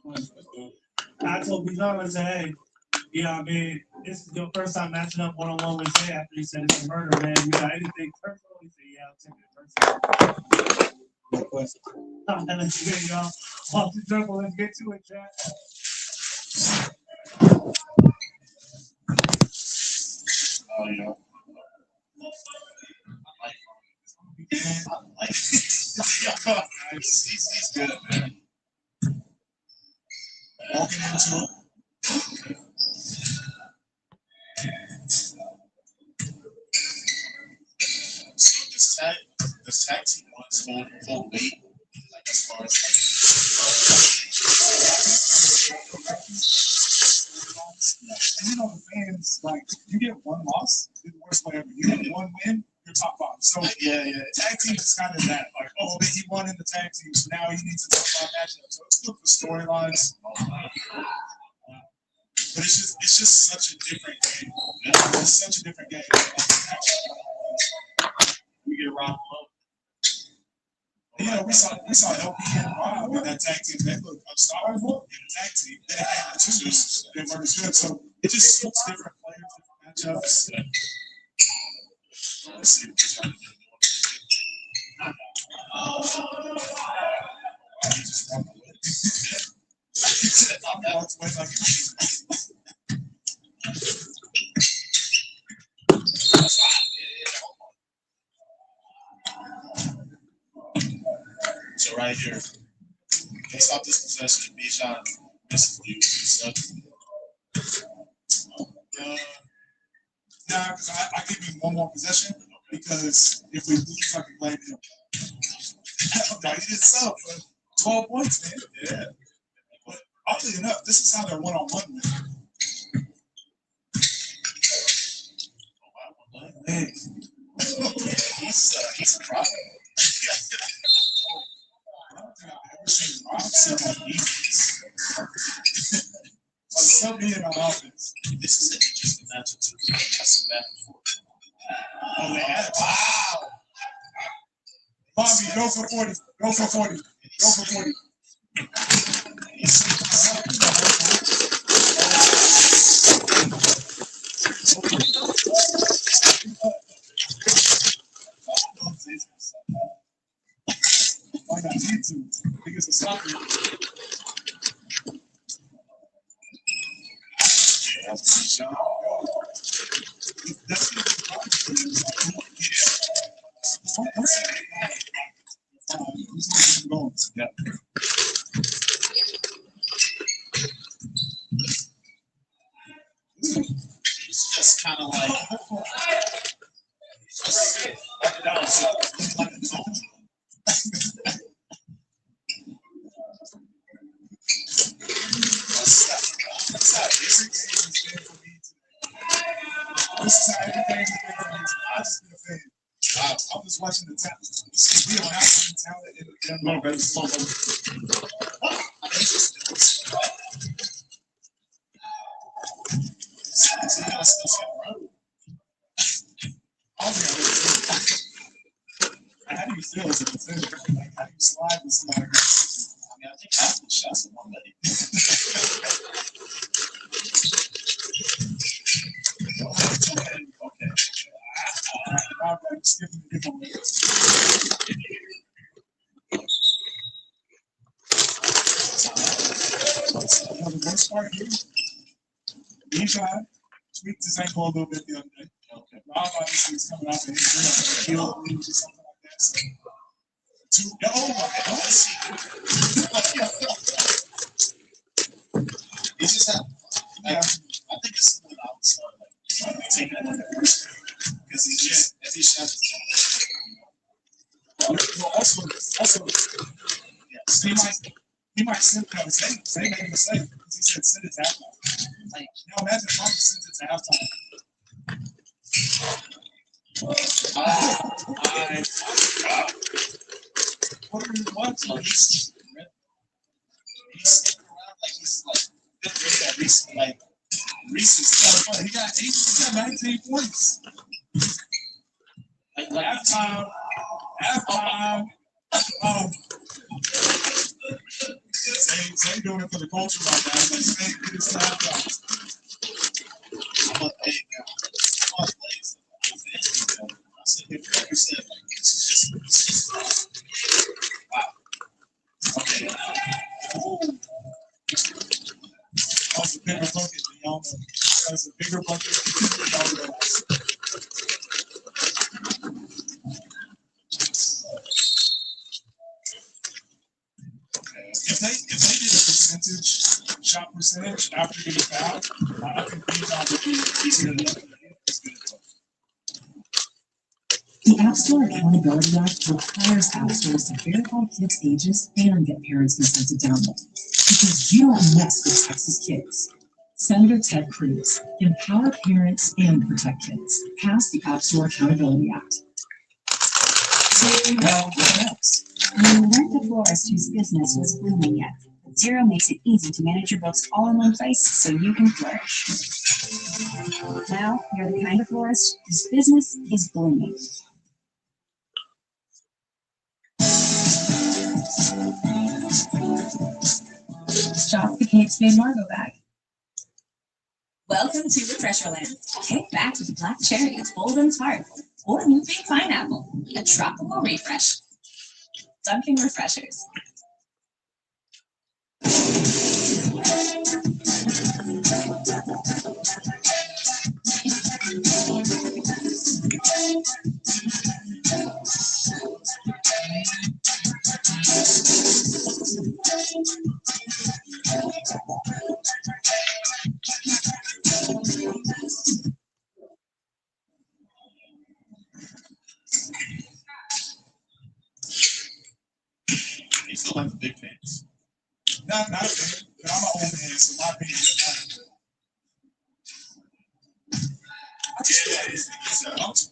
I told Bijan, I said, hey, yeah, I mean, this is your first time matching up one-on-one with Jay after he said it's a murder, man. You got anything personal? He said, yeah, I'll take it personal. No question. I'm gonna let you get y'all off the dribble. Let's get to it, Jack. Oh, yeah. I like he's good, man. Walking into it. So this tag team wants full weight, like as far as and you know the fans, like you get one loss, it's the worst way ever. You get one win, you're top five. So yeah. tag team is kind of that, like, oh, he won in the tag team, so now he needs a top five matchup. So it's good for storylines. But it's just such a different game. It's such a different game. We get Rob Lowe. Yeah, we saw LP and Rob in that tag team. They look unstoppable in the tag team. Then it came to twos. They weren't as good. So it just suits different players, different matchups. Let's see what he's trying to do. He just walked away. I walked away like So right here, they stop this possession. Bijan misses you. So, nah, because I give him one more possession because if we lose, I can blame him. No, he did so for 12 points, man. yeah. But oddly enough, this is how they're one-on-one win. Man, he's a problem. I don't think I've ever seen Rob sell on defense. Like, sell me in on offense. This is just a matchup too. That's back and forth. Oh, man. Wow. Bobby, go for 40. Go for 40. Go for 40. Why not YouTube? Because it's soccer. That's Bijan. That's Yeah. It's just kind of like that was like a tone. That's how every game has been for me today. This is how every game has been for me today. I've just been a fan. I'm just watching the talent. We don't have some talent in the No, but it's so How do you feel as a defender? Like, how do you slide with somebody? I mean, I think half the shots in one leg. Okay. Now I'm skipping the different ways. You know, the worst part here, Bijan tweaked his ankle a little bit the other day. Okay. Rob obviously is coming off an injury, heel bruise or something like that. So, oh my God. It's just that, like, I think it's something I was like taking it on the first because he just every shot is Well, also, yeah. he might send no, say make a mistake because he said send it to halftime. Like, Now imagine if Rob sends it to halftime. What are you watching? he's sticking around like he's like fifth grade at Reese. Like Reese is He got 19 points. like Halftime. Zay doing it for the culture right now. He's like, Zay, get us to half time. I'm a hey, man. I'm a place. I said, like you said, like, it's just wow. Okay. That's a bigger bucket than y'all know. That's a bigger bucket than y'all realize. If they did a percentage, shot percentage after getting fouled, I think Utah would be easier than that. The App Store Accountability Act requires app stores to verify kids' ages and get parents' consent to download. Because you don't mess with Texas kids. Senator Ted Cruz, empower parents and protect kids. Pass the App Store Accountability Act. Well, what else? We learned the florist whose business was blooming yet. Xero makes it easy to manage your books all in one place so you can flourish. Now, you're the kind of florist whose business is blooming. Shop the Kate Spade Margot bag. Welcome to Refresherland. Kick back with black cherry, bold and tart, or new pink pineapple, a tropical refresh. Dunkin' Refreshers. You feel like the big fans. Not a fan, but I'm an old man, so my opinion doesn't matter. I just feel like it's a bounce.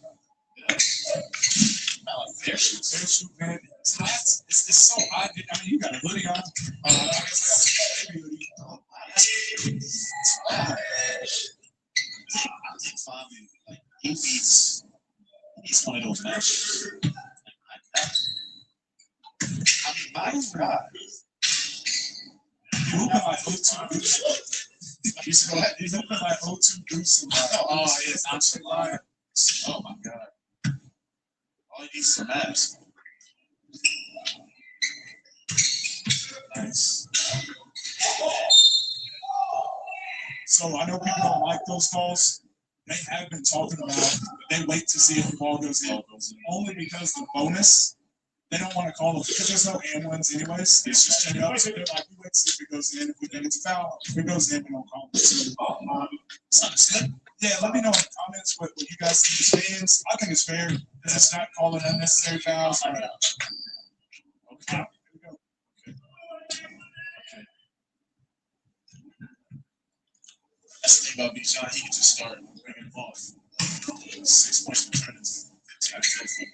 Not like fair shoes. Fair shoot, man. It's so hot. I mean, you got a hoodie on. I guess I got a baby hoodie. Oh, wow, that's wow. I think Fabi, like, he needs one of those matches. Like that. I mean, my God. You look like O2 Goose. You look like O2 Goose. Oh, yes, I'm so lying. Oh, my God. All you need is some abs. Nice. So I know people don't like those calls. They have been talking about, they wait to see if the ball goes in. Only because the bonus, they don't want to call it, because there's no and ones anyways. It's just straight up. So they're like, we wait to see if it goes in. If we think it's a foul, if it goes in, we don't call it. So, yeah, let me know in the comments what you guys think is fans. I think it's fair. This is not calling unnecessary fouls. Okay. Here we go. That's the thing about Bijan, he can just start bringing them off. 6 points per turn is 15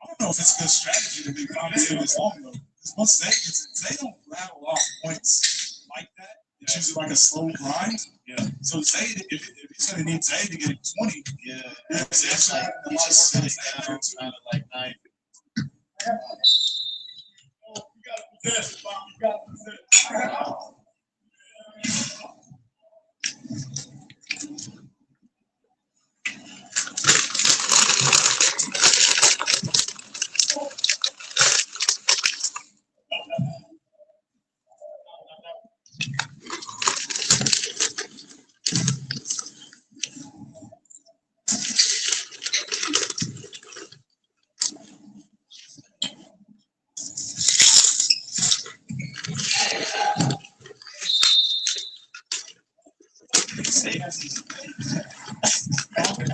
I don't know if it's a good strategy to be commentating this long though. Because once they don't rattle off points like that, it's usually like a slow grind. Yeah. So Zay, if he's gonna need Zay to get 20, Yeah. it's Like, he's just sitting down, kind of like knife. Zay has these.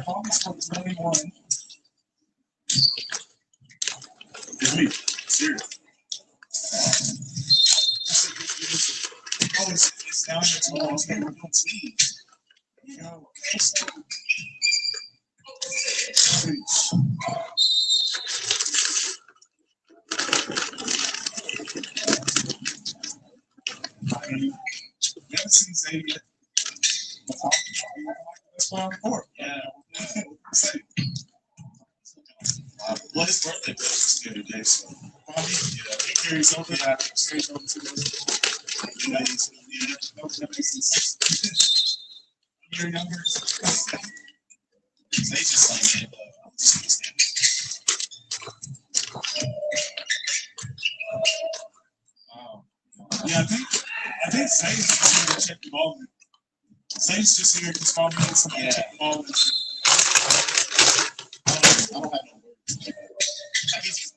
Thomas for 21. It's me. Serious. Oh, it's down to 2 balls. You know, okay, so. I mean, we haven't seen Zay yet. That's why I'm court. Yeah. Say, Well, his birthday was the other day, so Bobby, yeah, he carries over. Yeah, carries over to the. yeah, he's That makes sense. You're younger. they just like I'm just gonna stand. Yeah, I think Zane's just here to check the ball. Zane's just here because Bobby needs somebody to check the ball. I don't have no words. I guess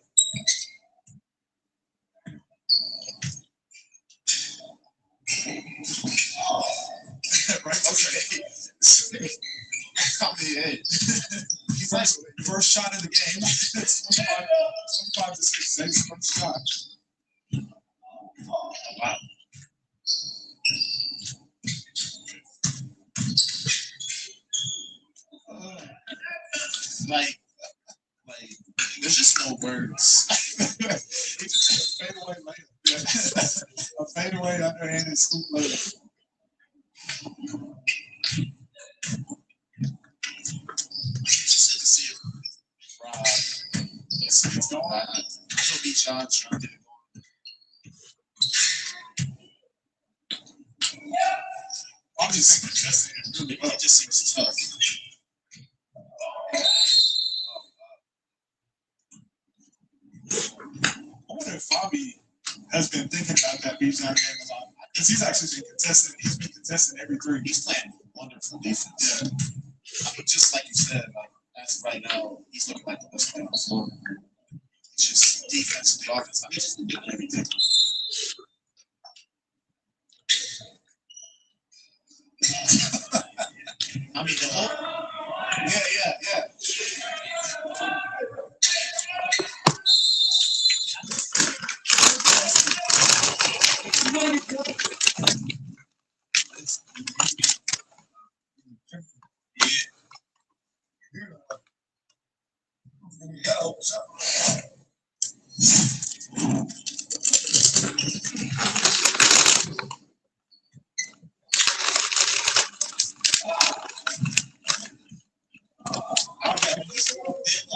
Right? Okay. I mean, hey, he's like, First shot of the game. It's 25 to 6. Zane's first shot. wow. Like, there's just no words. He just had a fadeaway layup. Yeah. A fadeaway underhanded scoop layup. Just good to see it. Rob, it's going on. I know B. John's trying to get it going. I'm just thinking Justin is really It just seems tough. I wonder if Bobby has been thinking about that B. John game a lot. Because he's actually been contesting. He's been contesting every three. He's playing wonderful defense. Yeah. I mean, just like you said, like as of right now, he's looking like the best player on the floor. It's just defense, the offense. I mean, just doing everything. I mean, the whole. Yeah.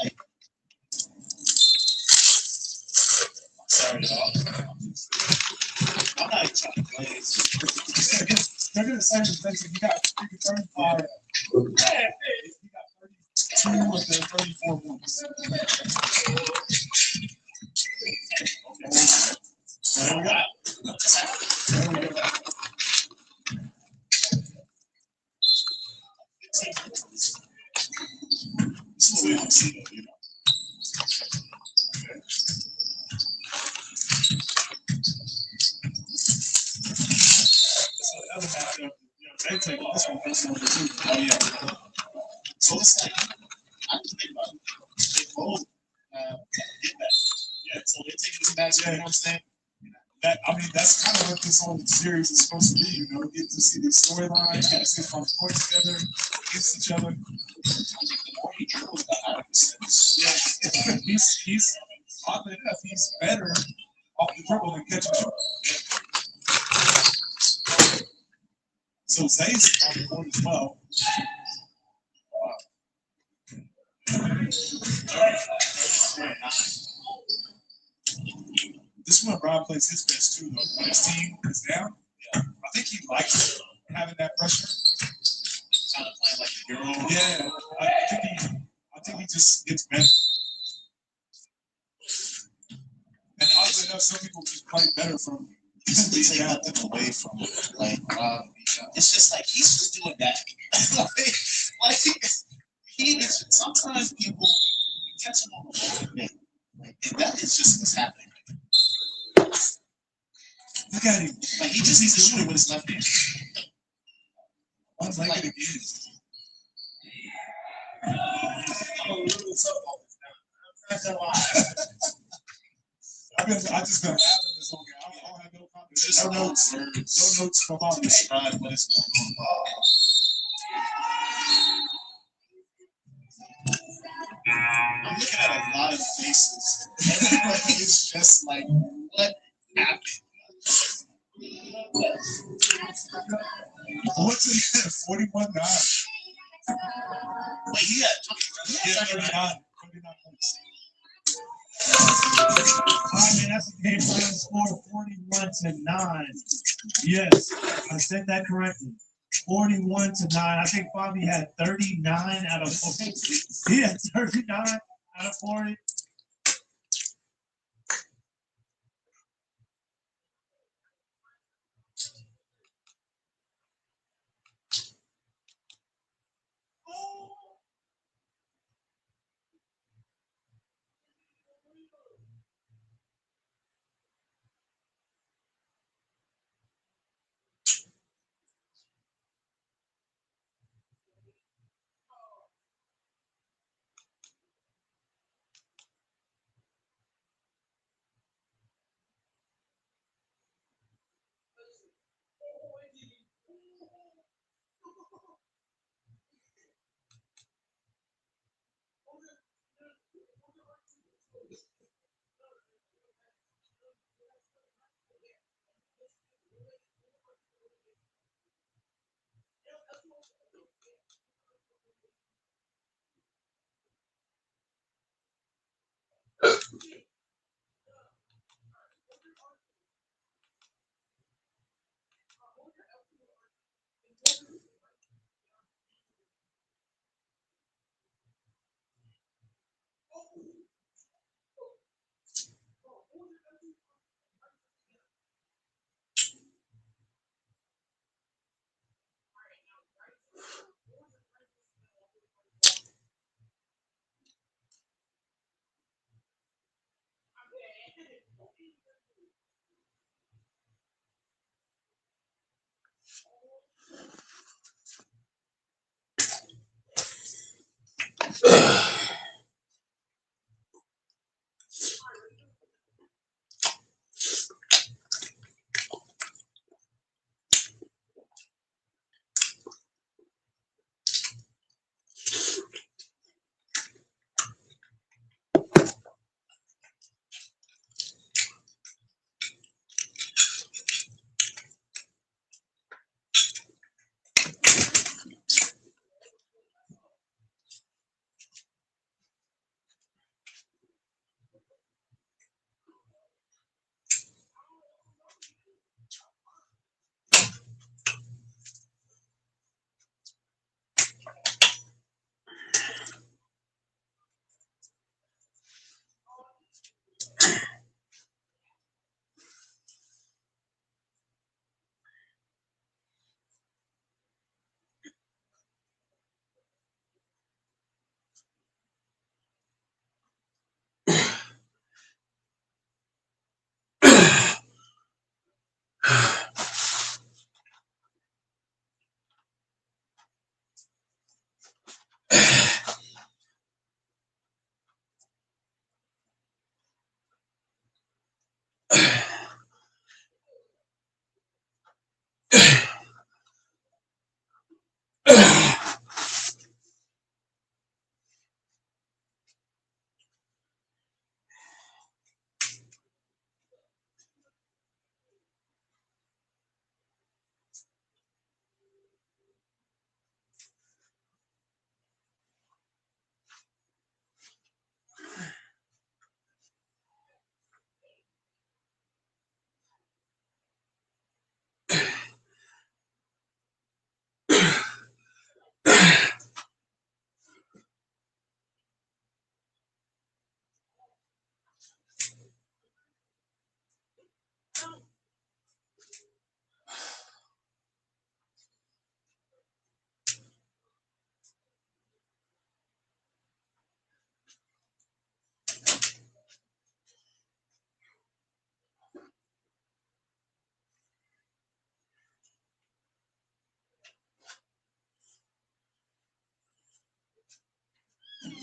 Like, sorry, dog. I'm not even trying to play. They're going to say the things that you can turn 5. You got 32 of the 34 points. There we go. There we go. This is what we don't see, though, you know. So the other matchup, they take this one personally too. Oh, yeah. So it's like, I have to think about it. They both get that. Yeah, so they're taking this match, you know what I'm saying? That's kind of what this whole series is supposed to be, get to see these storylines, get to see them play together against each other. The more he dribbles, the higher percentage. Yeah, he's oddly enough, he's better off the dribble than catch and shoot. So Zay's on the board as well. This is when Rob plays his best too, though. When his team is down, I think he likes having that pressure. Kind of playing like a Euro. Yeah, I think he just gets better. And oddly enough, some people just play better from We take nothing away from it. Like, it's just like he's just doing that. like he is. Sometimes people catch him on the wrong thing, and that is just what's happening. Look at him. Like he just needs to shoot it with his left hand. One's like it again. I just been laughing this whole game. I don't have no comments. Just No notes. No notes from all this. Describe what is going on. I'm looking at a lot of faces. Everybody is just like, what happened? What's in there? 41-9. Wait, he had 39 points. All right, man, that's a game final score 41-9. Yes, I said that correctly. 41-9. I think Bobby had 39 out of 40. He had 39 out of 40.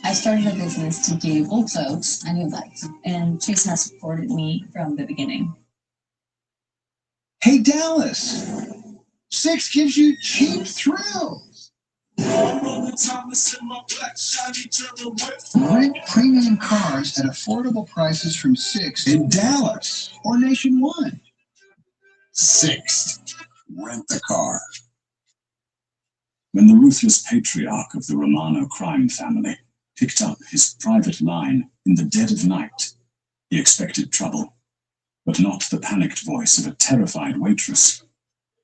I started a business to give old folks a new life, and Chase has supported me from the beginning. Hey, Dallas, Six gives you cheap thrills. Rent premium cars at affordable prices from Six in Dallas or nationwide. Six, rent the car. When the ruthless patriarch of the Romano crime family picked up his private line in the dead of night, he expected trouble, but not the panicked voice of a terrified waitress.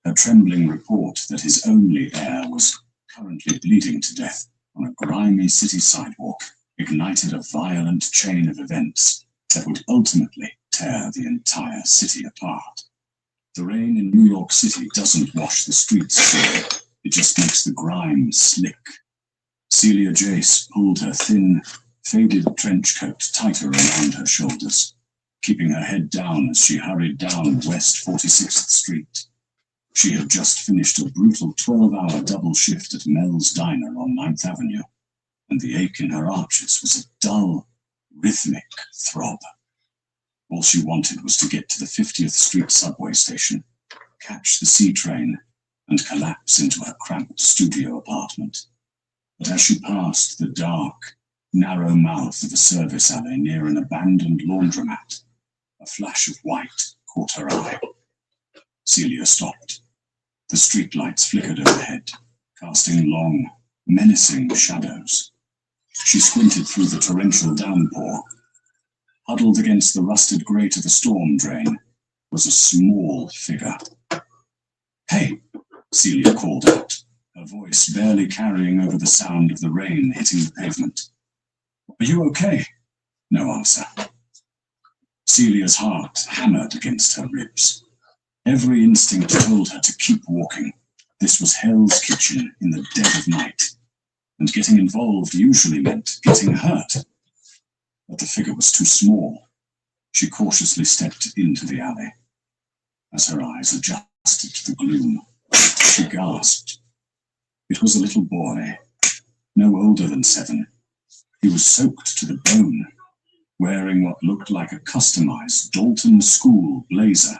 Her trembling report that his only heir was currently bleeding to death on a grimy city sidewalk ignited a violent chain of events that would ultimately tear the entire city apart. The rain in New York City doesn't wash the streets clean. It just makes the grime slick. Celia Jace pulled her thin, faded trench coat tighter around her shoulders, keeping her head down as she hurried down West 46th Street. She had just finished a brutal 12-hour double shift at Mel's Diner on 9th Avenue, and the ache in her arches was a dull, rhythmic throb. All she wanted was to get to the 50th Street subway station, catch the C train, and collapse into her cramped studio apartment. But as she passed the dark, narrow mouth of a service alley near an abandoned laundromat, a flash of white caught her eye. Celia stopped. The streetlights flickered overhead, casting long, menacing shadows. She squinted through the torrential downpour. Huddled against the rusted grate of a storm drain was a small figure. "Hey," Celia called out, her voice barely carrying over the sound of the rain hitting the pavement. "Are you okay?" No answer. Celia's heart hammered against her ribs. Every instinct told her to keep walking. This was Hell's Kitchen in the dead of night, and getting involved usually meant getting hurt. But the figure was too small. She cautiously stepped into the alley. As her eyes adjusted to the gloom, she gasped. It was a little boy, no older than 7. He was soaked to the bone, wearing what looked like a customized Dalton school blazer,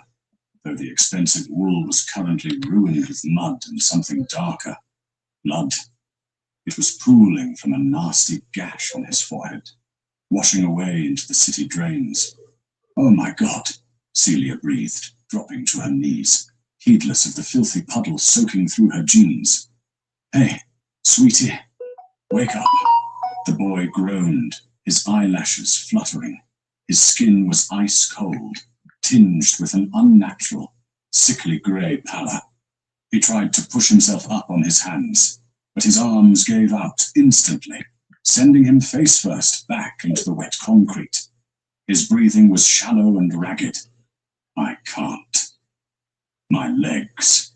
though the expensive wool was currently ruined with mud and something darker, blood. It was pooling from a nasty gash on his forehead, washing away into the city drains. "Oh my God," Celia breathed, dropping to her knees, heedless of the filthy puddle soaking through her jeans. "Hey, sweetie, wake up." The boy groaned, his eyelashes fluttering. His skin was ice cold, tinged with an unnatural, sickly grey pallor. He tried to push himself up on his hands, but his arms gave out instantly, sending him face first back into the wet concrete. His breathing was shallow and ragged. "I can't. My legs."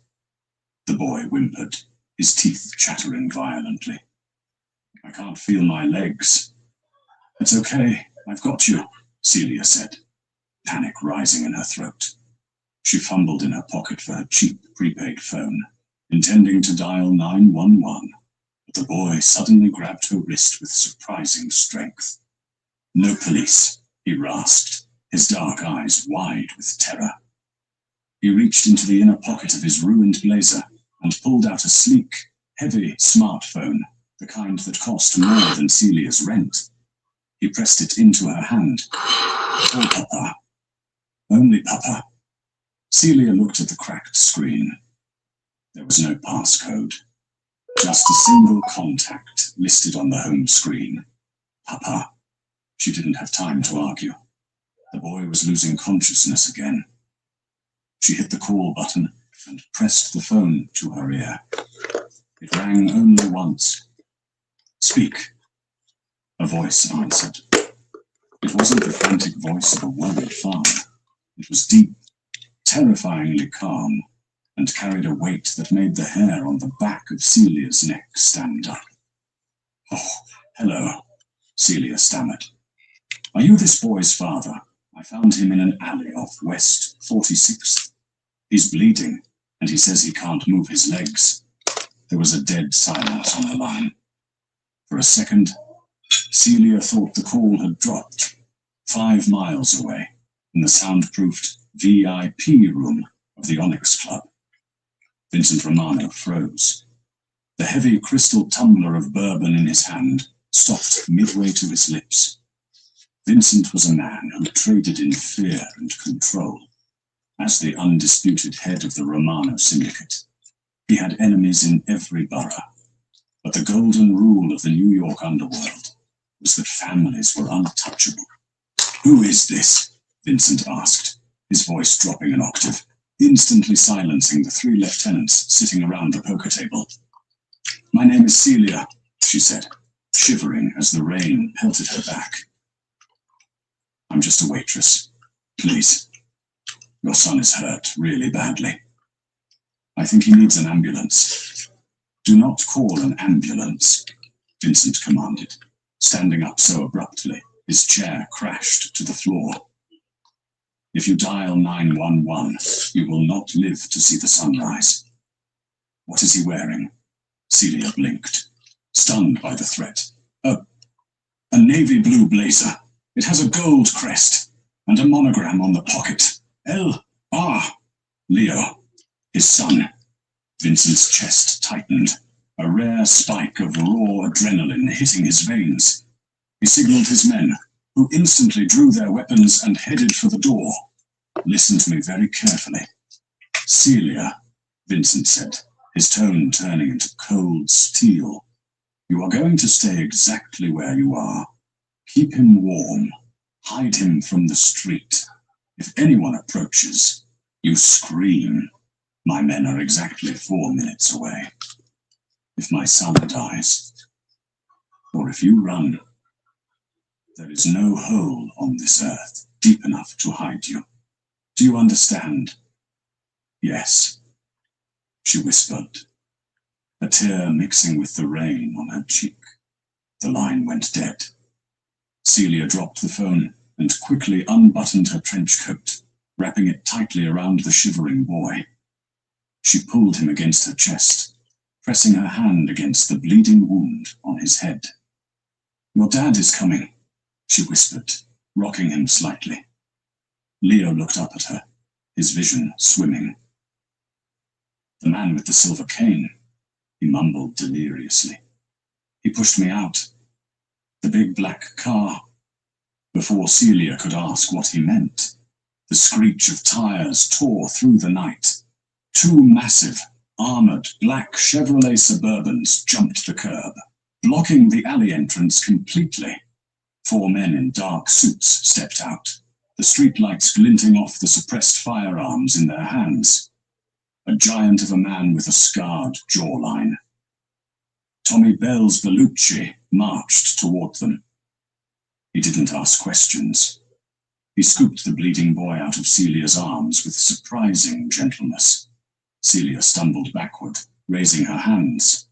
The boy whimpered, his teeth chattering violently. "I can't feel my legs." "It's okay, I've got you," Celia said, panic rising in her throat. She fumbled in her pocket for her cheap prepaid phone, intending to dial 911, but the boy suddenly grabbed her wrist with surprising strength. "No police," he rasped, his dark eyes wide with terror. He reached into the inner pocket of his ruined blazer and pulled out a sleek, heavy smartphone, the kind that cost more than Celia's rent. He pressed it into her hand. "Oh, Papa. Only Papa." Celia looked at the cracked screen. There was no passcode, just a single contact listed on the home screen. Papa. She didn't have time to argue. The boy was losing consciousness again. She hit the call button and pressed the phone to her ear. It rang only once. "Speak." A voice answered. It wasn't the frantic voice of a worried father. It was deep, terrifyingly calm, and carried a weight that made the hair on the back of Celia's neck stand up. "Oh, hello," Celia stammered. "Are you this boy's father? I found him in an alley off West 46th. He's bleeding, and he says he can't move his legs." There was a dead silence on the line. For a second, Celia thought the call had dropped, 5 miles away, in the soundproofed VIP room of the Onyx Club. Vincent Romano froze. The heavy crystal tumbler of bourbon in his hand stopped midway to his lips. Vincent was a man who traded in fear and control. As the undisputed head of the Romano syndicate, he had enemies in every borough, But the golden rule of the New York underworld was that families were untouchable. "Who is this?" Vincent asked, his voice dropping an octave, instantly silencing the 3 lieutenants sitting around the poker table. "My name is Celia," she said, shivering as the rain pelted her back. "I'm just a waitress. Please. Your son is hurt really badly. I think he needs an ambulance." "Do not call an ambulance," Vincent commanded, standing up so abruptly his chair crashed to the floor. "If you dial 911, you will not live to see the sunrise." "What is he wearing?" Celia blinked, stunned by the threat. A navy blue blazer. It has a gold crest and a monogram on the pocket. L.R. Leo, his son." Vincent's chest tightened, a rare spike of raw adrenaline hitting his veins. He signaled his men, who instantly drew their weapons and headed for the door. "Listen to me very carefully." "Celia," Vincent said, his tone turning into cold steel. "You are going to stay exactly where you are. Keep him warm. Hide him from the street. If anyone approaches, you scream. My men are exactly 4 minutes away. If my son dies, or if you run, there is no hole on this earth deep enough to hide you. Do you understand?" "Yes," she whispered, a tear mixing with the rain on her cheek. The line went dead. Celia dropped the phone and quickly unbuttoned her trench coat, wrapping it tightly around the shivering boy. She pulled him against her chest, pressing her hand against the bleeding wound on his head. "Your dad is coming," she whispered, rocking him slightly. Leo looked up at her, his vision swimming. "The man with the silver cane," he mumbled deliriously. "He pushed me out. The big black car." Before Celia could ask what he meant, the screech of tires tore through the night. 2 massive, armored black Chevrolet Suburbans jumped the curb, blocking the alley entrance completely. 4 men in dark suits stepped out, the streetlights glinting off the suppressed firearms in their hands. A giant of a man with a scarred jawline. Tommy Bell's Bellucci marched toward them. He didn't ask questions. He scooped the bleeding boy out of Celia's arms with surprising gentleness. Celia stumbled backward, raising her hands.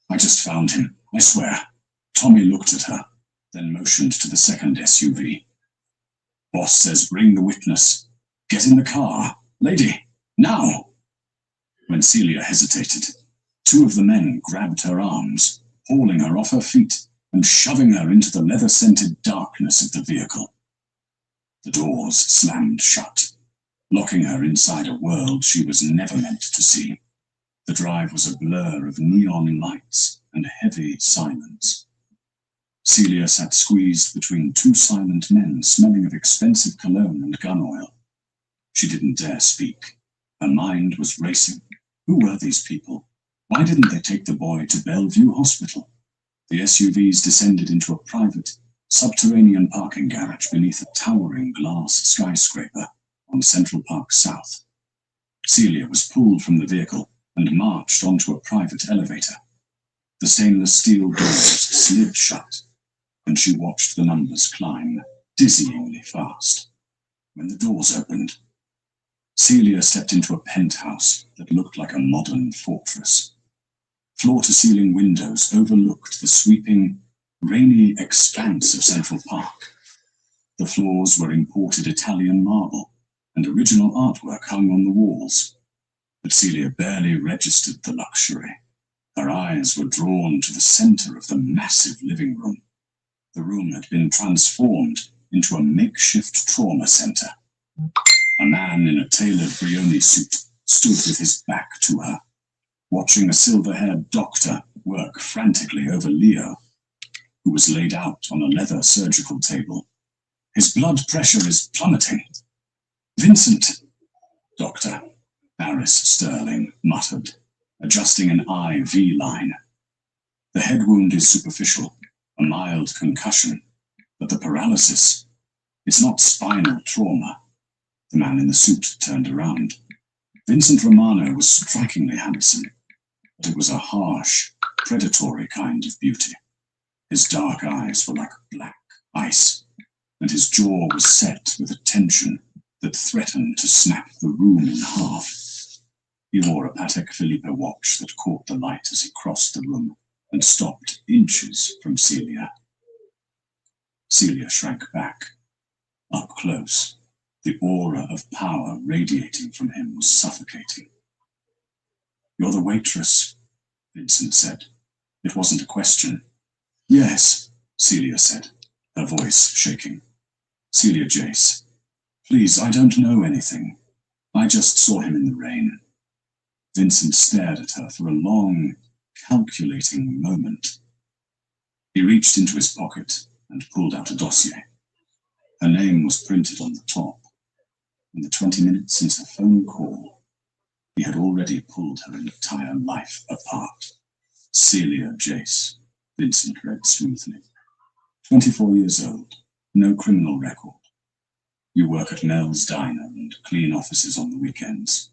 "I just found him, I swear." Tommy looked at her, then motioned to the second SUV. "Boss says bring the witness. Get in the car. Lady, now!" When Celia hesitated, 2 of the men grabbed her arms, hauling her off her feet and shoving her into the leather-scented darkness of the vehicle. The doors slammed shut, locking her inside a world she was never meant to see. The drive was a blur of neon lights and heavy silence. Celia sat squeezed between 2 silent men smelling of expensive cologne and gun oil. She didn't dare speak. Her mind was racing. Who were these people? Why didn't they take the boy to Bellevue Hospital? The SUVs descended into a private, subterranean parking garage beneath a towering glass skyscraper on Central Park South. Celia was pulled from the vehicle and marched onto a private elevator. The stainless steel doors slid shut, and she watched the numbers climb dizzyingly fast. When the doors opened, Celia stepped into a penthouse that looked like a modern fortress. Floor-to-ceiling windows overlooked the sweeping, rainy expanse of Central Park. The floors were imported Italian marble, and original artwork hung on the walls. But Celia barely registered the luxury. Her eyes were drawn to the center of the massive living room. The room had been transformed into a makeshift trauma center. A man in a tailored Brioni suit stood with his back to her, watching a silver-haired doctor work frantically over Leo, who was laid out on a leather surgical table. "His blood pressure is plummeting." "Vincent!" "Doctor," Harris Sterling muttered, adjusting an IV line. The head wound is superficial, a mild concussion, but the paralysis, it's not spinal trauma. The man in the suit turned around. Vincent Romano was strikingly handsome, but it was a harsh, predatory kind of beauty. His dark eyes were like black ice, and his jaw was set with a tension that threatened to snap the room in half. He wore a Patek Philippe watch that caught the light as he crossed the room and stopped inches from Celia. Celia shrank back. Up close, the aura of power radiating from him was suffocating. "You're the waitress," Vincent said. It wasn't a question. "Yes," Celia said, her voice shaking. "Celia Jace. Please, I don't know anything. I just saw him in the rain." Vincent stared at her for a long, calculating moment. He reached into his pocket and pulled out a dossier. Her name was printed on the top. In the 20 minutes since her phone call, he had already pulled her entire life apart. Celia Jace, Vincent read smoothly. 24 years old, no criminal record. You work at Mel's Diner and clean offices on the weekends.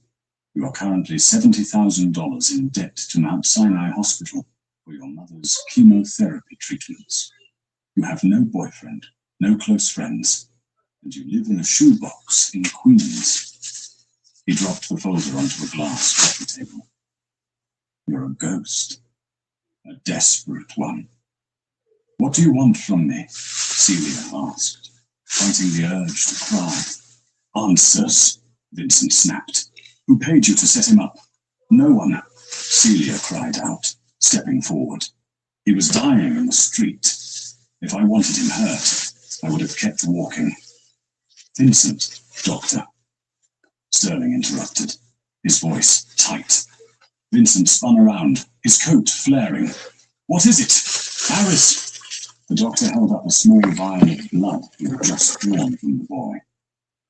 You are currently $70,000 in debt to Mount Sinai Hospital for your mother's chemotherapy treatments. You have no boyfriend, no close friends, and you live in a shoebox in Queens. He dropped the folder onto a glass coffee table. You're a ghost, a desperate one. "What do you want from me?" Celia asked, fighting the urge to cry. "Answers," Vincent snapped. "Who paid you to set him up?" "No one," Celia cried out, stepping forward. "He was dying in the street. If I wanted him hurt, I would have kept walking." "Vincent, doctor," Sterling interrupted, his voice tight. Vincent spun around, his coat flaring. "What is it? Paris!" The doctor held up a small vial of blood he had just drawn from the boy.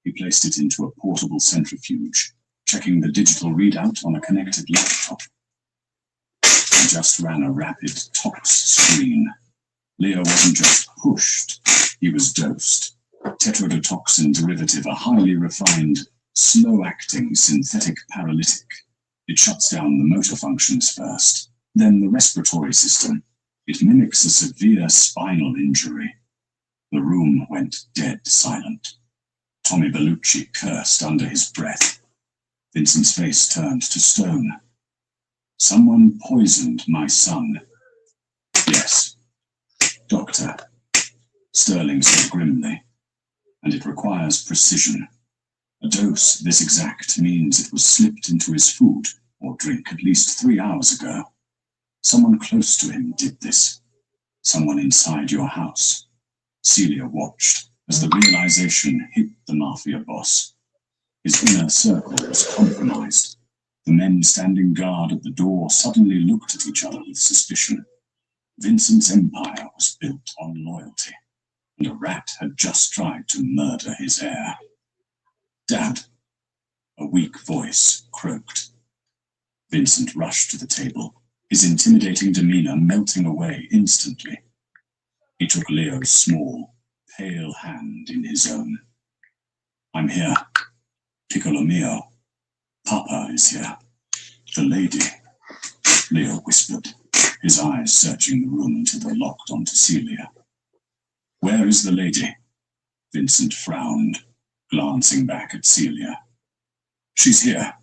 He placed it into a portable centrifuge, checking the digital readout on a connected laptop. He just ran a rapid tox screen. Leo wasn't just pushed, he was dosed. Tetrodotoxin derivative, a highly refined, slow-acting synthetic paralytic. It shuts down the motor functions first, then the respiratory system. It mimics a severe spinal injury. The room went dead silent. Tommy Bellucci cursed under his breath. Vincent's face turned to stone. "Someone poisoned my son." "Yes, doctor," Sterling said grimly, "and it requires precision. A dose this exact means it was slipped into his food or drink at least 3 hours ago. Someone close to him did this. Someone inside your house." Celia watched as the realization hit the mafia boss. His inner circle was compromised. The men standing guard at the door suddenly looked at each other with suspicion. Vincent's empire was built on loyalty, and a rat had just tried to murder his heir. "Dad," a weak voice croaked. Vincent rushed to the table, his intimidating demeanor melting away instantly. He took Leo's small, pale hand in his own. "I'm here. Piccolo mio. Papa is here. The lady," Leo whispered, his eyes searching the room until they locked onto Celia. "Where is the lady?" Vincent frowned, glancing back at Celia. "She's here."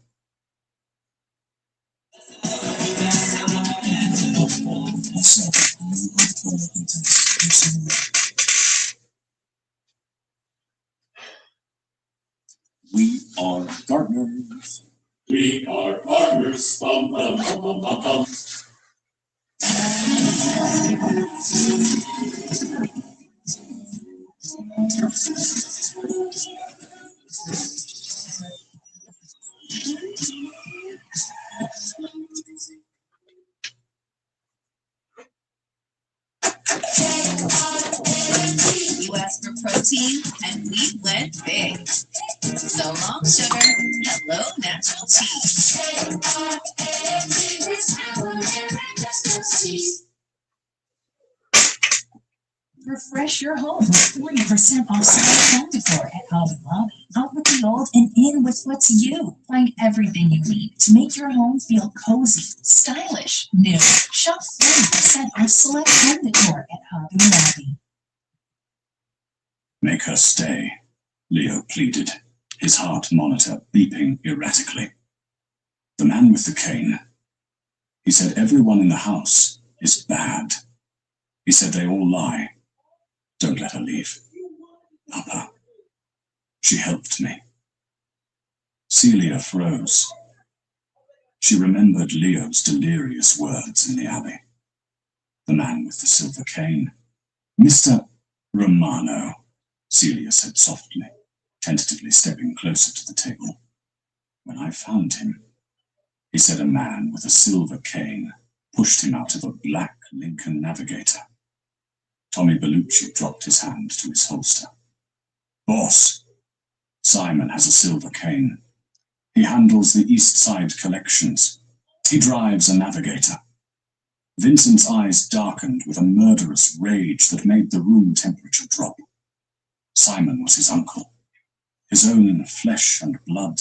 We are partners. We are partners. Bum, bum, bum, bum, bum, bum. You asked for protein, and we went big. So long sugar, hello natural tea. Refresh your home with 40% off select home decor at Hobby Lobby. Out with the old and in with what's you. Find everything you need to make your home feel cozy, stylish, new. Shop 40% off select home decor at Hobby Lobby. Make her stay, Leo pleaded, his heart monitor beeping erratically. The man with the cane. He said everyone in the house is bad. He said they all lie. Don't let her leave. Papa. She helped me. Celia froze. She remembered Leo's delirious words in the alley. The man with the silver cane. Mr. Romano, Celia said softly, tentatively stepping closer to the table. When I found him, he said a man with a silver cane pushed him out of a black Lincoln Navigator. Tommy Bellucci dropped his hand to his holster. Boss, Simon has a silver cane. He handles the East Side collections. He drives a Navigator. Vincent's eyes darkened with a murderous rage that made the room temperature drop. Simon was his uncle, his own flesh and blood.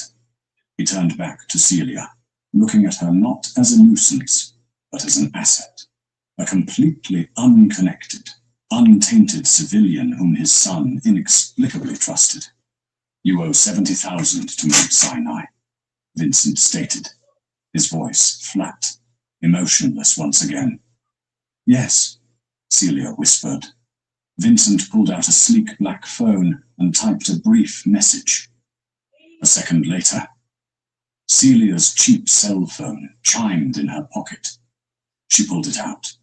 He turned back to Celia, looking at her not as a nuisance, but as an asset, a completely unconnected, untainted civilian whom his son inexplicably trusted. You owe 70,000 to Mount Sinai, Vincent stated, his voice flat, emotionless once again. Yes, Celia whispered. Vincent pulled out a sleek black phone and typed a brief message. A second later, Celia's cheap cell phone chimed in her pocket. She pulled it out.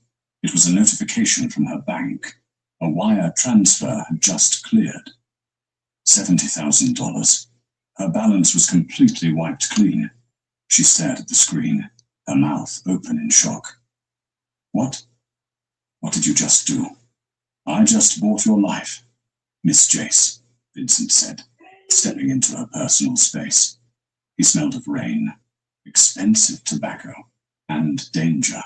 It was a notification from her bank. A wire transfer had just cleared. $70,000. Her balance was completely wiped clean. She stared at the screen, her mouth open in shock. What? What did you just do? I just bought your life, Miss Jace, Vincent said, stepping into her personal space. He smelled of rain, expensive tobacco, and danger.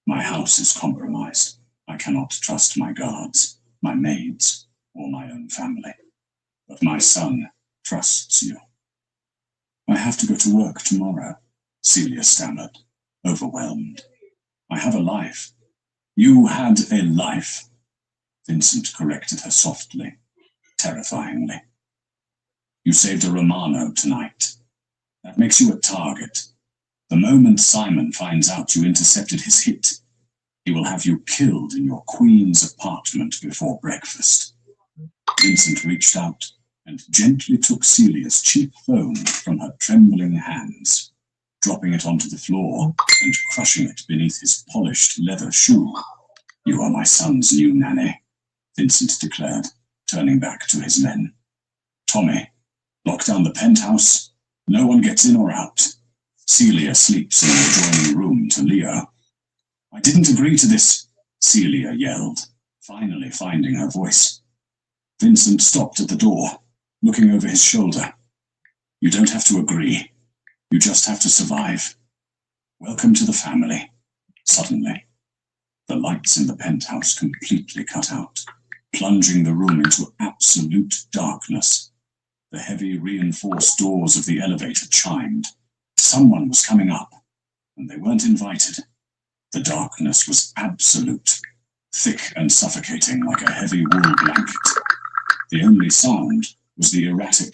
My house is compromised. I cannot trust my guards, my maids, or my own family. But my son trusts you. I have to go to work tomorrow, Celia stammered, overwhelmed. I have a life. You had a life, Vincent corrected her softly, terrifyingly. You saved a Romano tonight. That makes you a target. The moment Simon finds out you intercepted his hit, he will have you killed in your queen's apartment before breakfast. Vincent reached out and gently took Celia's cheap phone from her trembling hands, dropping it onto the floor and crushing it beneath his polished leather shoe. You are my son's new nanny, Vincent declared, turning back to his men. Tommy, lock down the penthouse. No one gets in or out. Celia sleeps in the adjoining room to Leo. I didn't agree to this, Celia yelled, finally finding her voice. Vincent stopped at the door, looking over his shoulder. You don't have to agree. You just have to survive. Welcome to the family. Suddenly, the lights in the penthouse completely cut out, plunging the room into absolute darkness. The heavy reinforced doors of the elevator chimed. Someone was coming up, and they weren't invited. The darkness was absolute, thick and suffocating like a heavy wool blanket. The only sound was the erratic,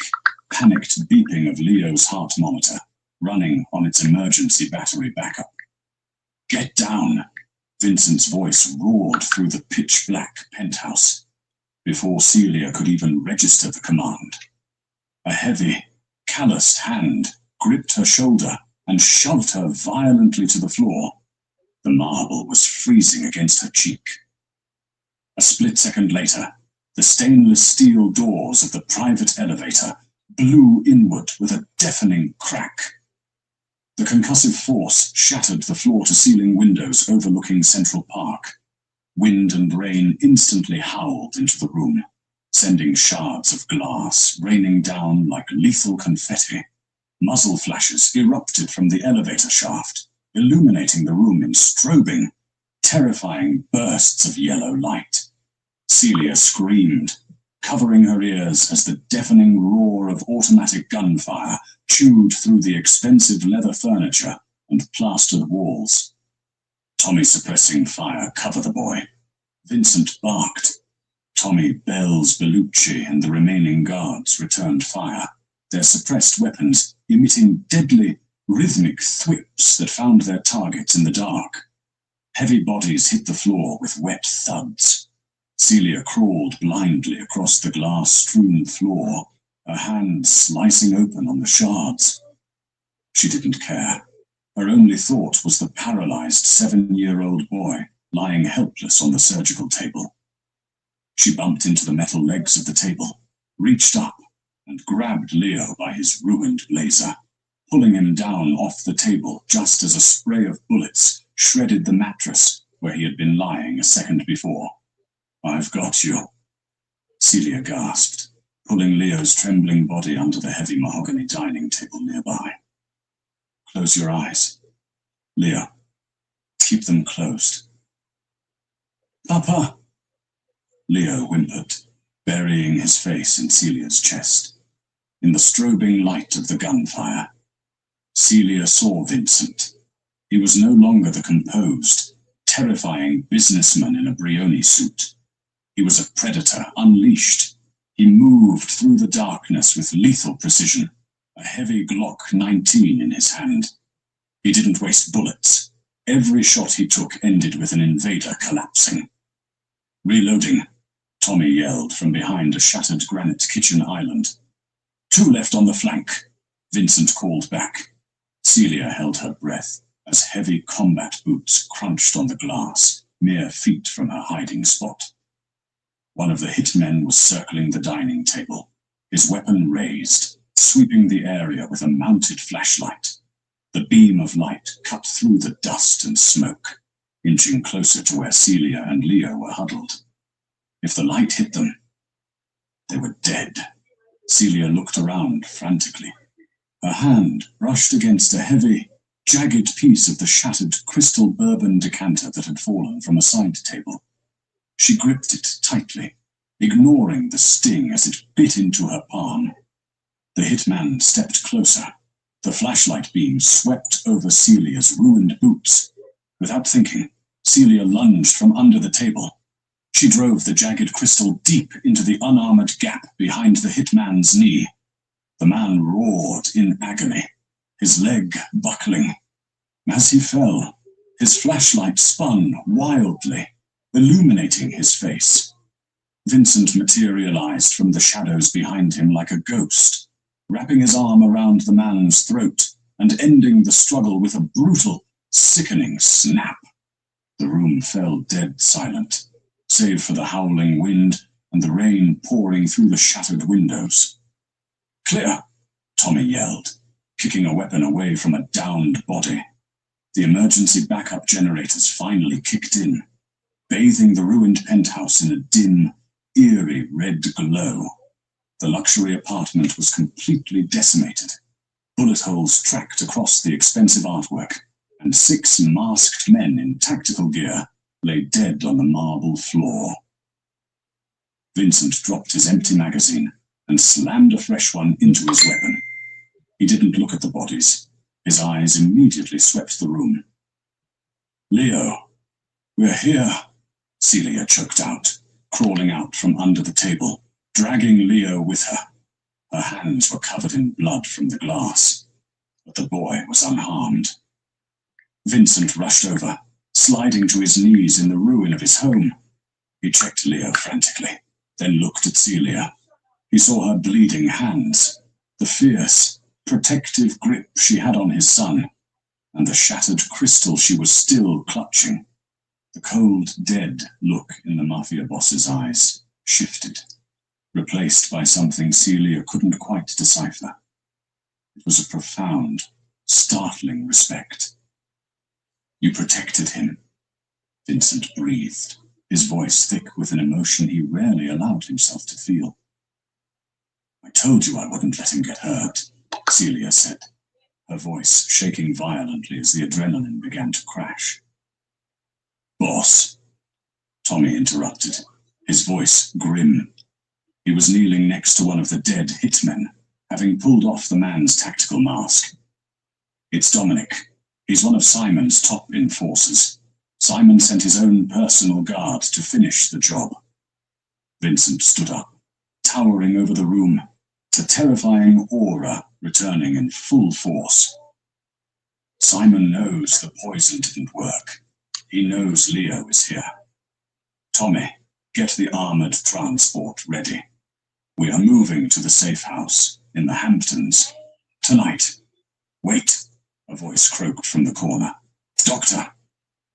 panicked beeping of Leo's heart monitor, running on its emergency battery backup. Get down! Vincent's voice roared through the pitch-black penthouse. Before Celia could even register the command, a heavy, calloused hand gripped her shoulder and shoved her violently to the floor. The marble was freezing against her cheek. A split second later, the stainless steel doors of the private elevator blew inward with a deafening crack. The concussive force shattered the floor-to-ceiling windows overlooking Central Park. Wind and rain instantly howled into the room, sending shards of glass raining down like lethal confetti. Muzzle flashes erupted from the elevator shaft, illuminating the room in strobing, terrifying bursts of yellow light. Celia screamed, covering her ears as the deafening roar of automatic gunfire chewed through the expensive leather furniture and plastered walls. Tommy suppressing fire, cover the boy. Vincent barked. Tommy, Bells, Bellucci, and the remaining guards returned fire, their suppressed weapons emitting deadly, rhythmic thwips that found their targets in the dark. Heavy bodies hit the floor with wet thuds. Celia crawled blindly across the glass-strewn floor, her hands slicing open on the shards. She didn't care. Her only thought was the paralyzed 7-year-old boy lying helpless on the surgical table. She bumped into the metal legs of the table, reached up, and grabbed Leo by his ruined blazer, pulling him down off the table just as a spray of bullets shredded the mattress where he had been lying a second before. "I've got you," Celia gasped, pulling Leo's trembling body under the heavy mahogany dining table nearby. "Close your eyes. Leo, keep them closed." "Papa!" Leo whimpered, burying his face in Celia's chest. In the strobing light of the gunfire, Celia saw Vincent. He was no longer the composed, terrifying businessman in a Brioni suit. He was a predator, unleashed. He moved through the darkness with lethal precision, a heavy Glock 19 in his hand. He didn't waste bullets. Every shot he took ended with an invader collapsing. "Reloading," Tommy yelled from behind a shattered granite kitchen island. "Two left on the flank," Vincent called back. Celia held her breath as heavy combat boots crunched on the glass, mere feet from her hiding spot. One of the hitmen was circling the dining table, his weapon raised, sweeping the area with a mounted flashlight. The beam of light cut through the dust and smoke, inching closer to where Celia and Leo were huddled. If the light hit them, they were dead. Celia looked around frantically. Her hand brushed against a heavy, jagged piece of the shattered crystal bourbon decanter that had fallen from a side table. She gripped it tightly, ignoring the sting as it bit into her palm. The hitman stepped closer. The flashlight beam swept over Celia's ruined boots. Without thinking, Celia lunged from under the table. She drove the jagged crystal deep into the unarmored gap behind the hitman's knee. The man roared in agony, his leg buckling. As he fell, his flashlight spun wildly, illuminating his face. Vincent materialized from the shadows behind him like a ghost, wrapping his arm around the man's throat and ending the struggle with a brutal, sickening snap. The room fell dead silent, save for the howling wind and the rain pouring through the shattered windows. "Clear!" Tommy yelled, kicking a weapon away from a downed body. The emergency backup generators finally kicked in, bathing the ruined penthouse in a dim, eerie red glow. The luxury apartment was completely decimated. Bullet holes tracked across the expensive artwork, and 6 masked men in tactical gear lay dead on the marble floor. Vincent dropped his empty magazine and slammed a fresh one into his weapon. He didn't look at the bodies. His eyes immediately swept the room. "Leo, we're here," Celia choked out, crawling out from under the table, dragging Leo with her. Her hands were covered in blood from the glass, but the boy was unharmed. Vincent rushed over, sliding to his knees in the ruin of his home. He checked Leo frantically, then looked at Celia. He saw her bleeding hands, the fierce, protective grip she had on his son, and the shattered crystal she was still clutching. The cold, dead look in the mafia boss's eyes shifted, replaced by something Celia couldn't quite decipher. It was a profound, startling respect. "You protected him," Vincent breathed, his voice thick with an emotion he rarely allowed himself to feel. "I told you I wouldn't let him get hurt," Celia said, her voice shaking violently as the adrenaline began to crash. "Boss," Tommy interrupted, his voice grim. He was kneeling next to one of the dead hitmen, having pulled off the man's tactical mask. It's Dominic. He's one of Simon's top enforcers. Simon sent his own personal guard to finish the job. Vincent stood up, towering over the room, a terrifying aura returning in full force. Simon knows the poison didn't work. He knows Leo is here. Tommy, get the armored transport ready. We are moving to the safe house in the Hamptons. Tonight. Wait, a voice croaked from the corner. Doctor.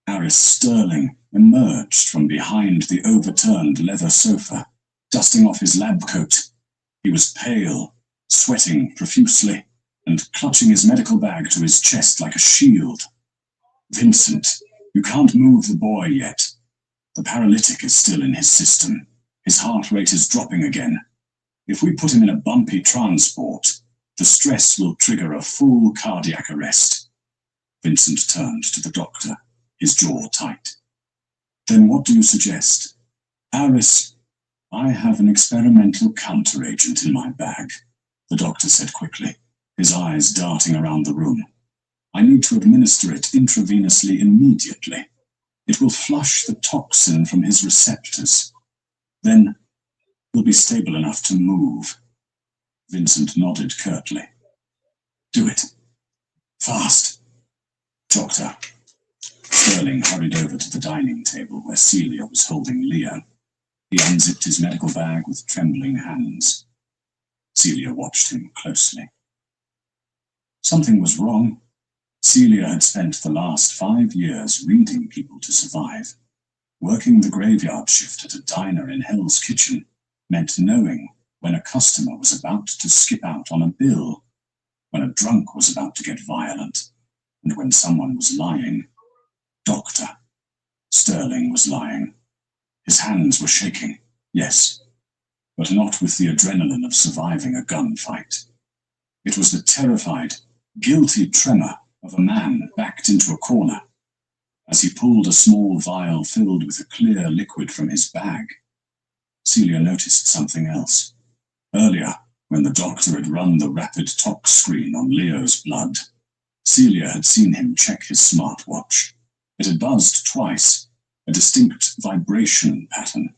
Aris Sterling emerged from behind the overturned leather sofa, dusting off his lab coat. He was pale, sweating profusely, and clutching his medical bag to his chest like a shield. Vincent, you can't move the boy yet. The paralytic is still in his system. His heart rate is dropping again. If we put him in a bumpy transport, the stress will trigger a full cardiac arrest. Vincent turned to the doctor, his jaw tight. Then what do you suggest? Aris, I have an experimental counteragent in my bag, the doctor said quickly, his eyes darting around the room. I need to administer it intravenously immediately. It will flush the toxin from his receptors. Then he'll be stable enough to move. Vincent nodded curtly. Do it. Fast. Doctor. Sterling hurried over to the dining table where Celia was holding Leo. He unzipped his medical bag with trembling hands. Celia watched him closely. Something was wrong. Celia had spent the last 5 years reading people to survive. Working the graveyard shift at a diner in Hell's Kitchen meant knowing when a customer was about to skip out on a bill, when a drunk was about to get violent, and when someone was lying. Doctor. Sterling was lying. His hands were shaking, yes, but not with the adrenaline of surviving a gunfight. It was the terrified, guilty tremor of a man backed into a corner. As he pulled a small vial filled with a clear liquid from his bag, Celia noticed something else. Earlier, when the doctor had run the rapid tox screen on Leo's blood, Celia had seen him check his smartwatch. It had buzzed twice, a distinct vibration pattern.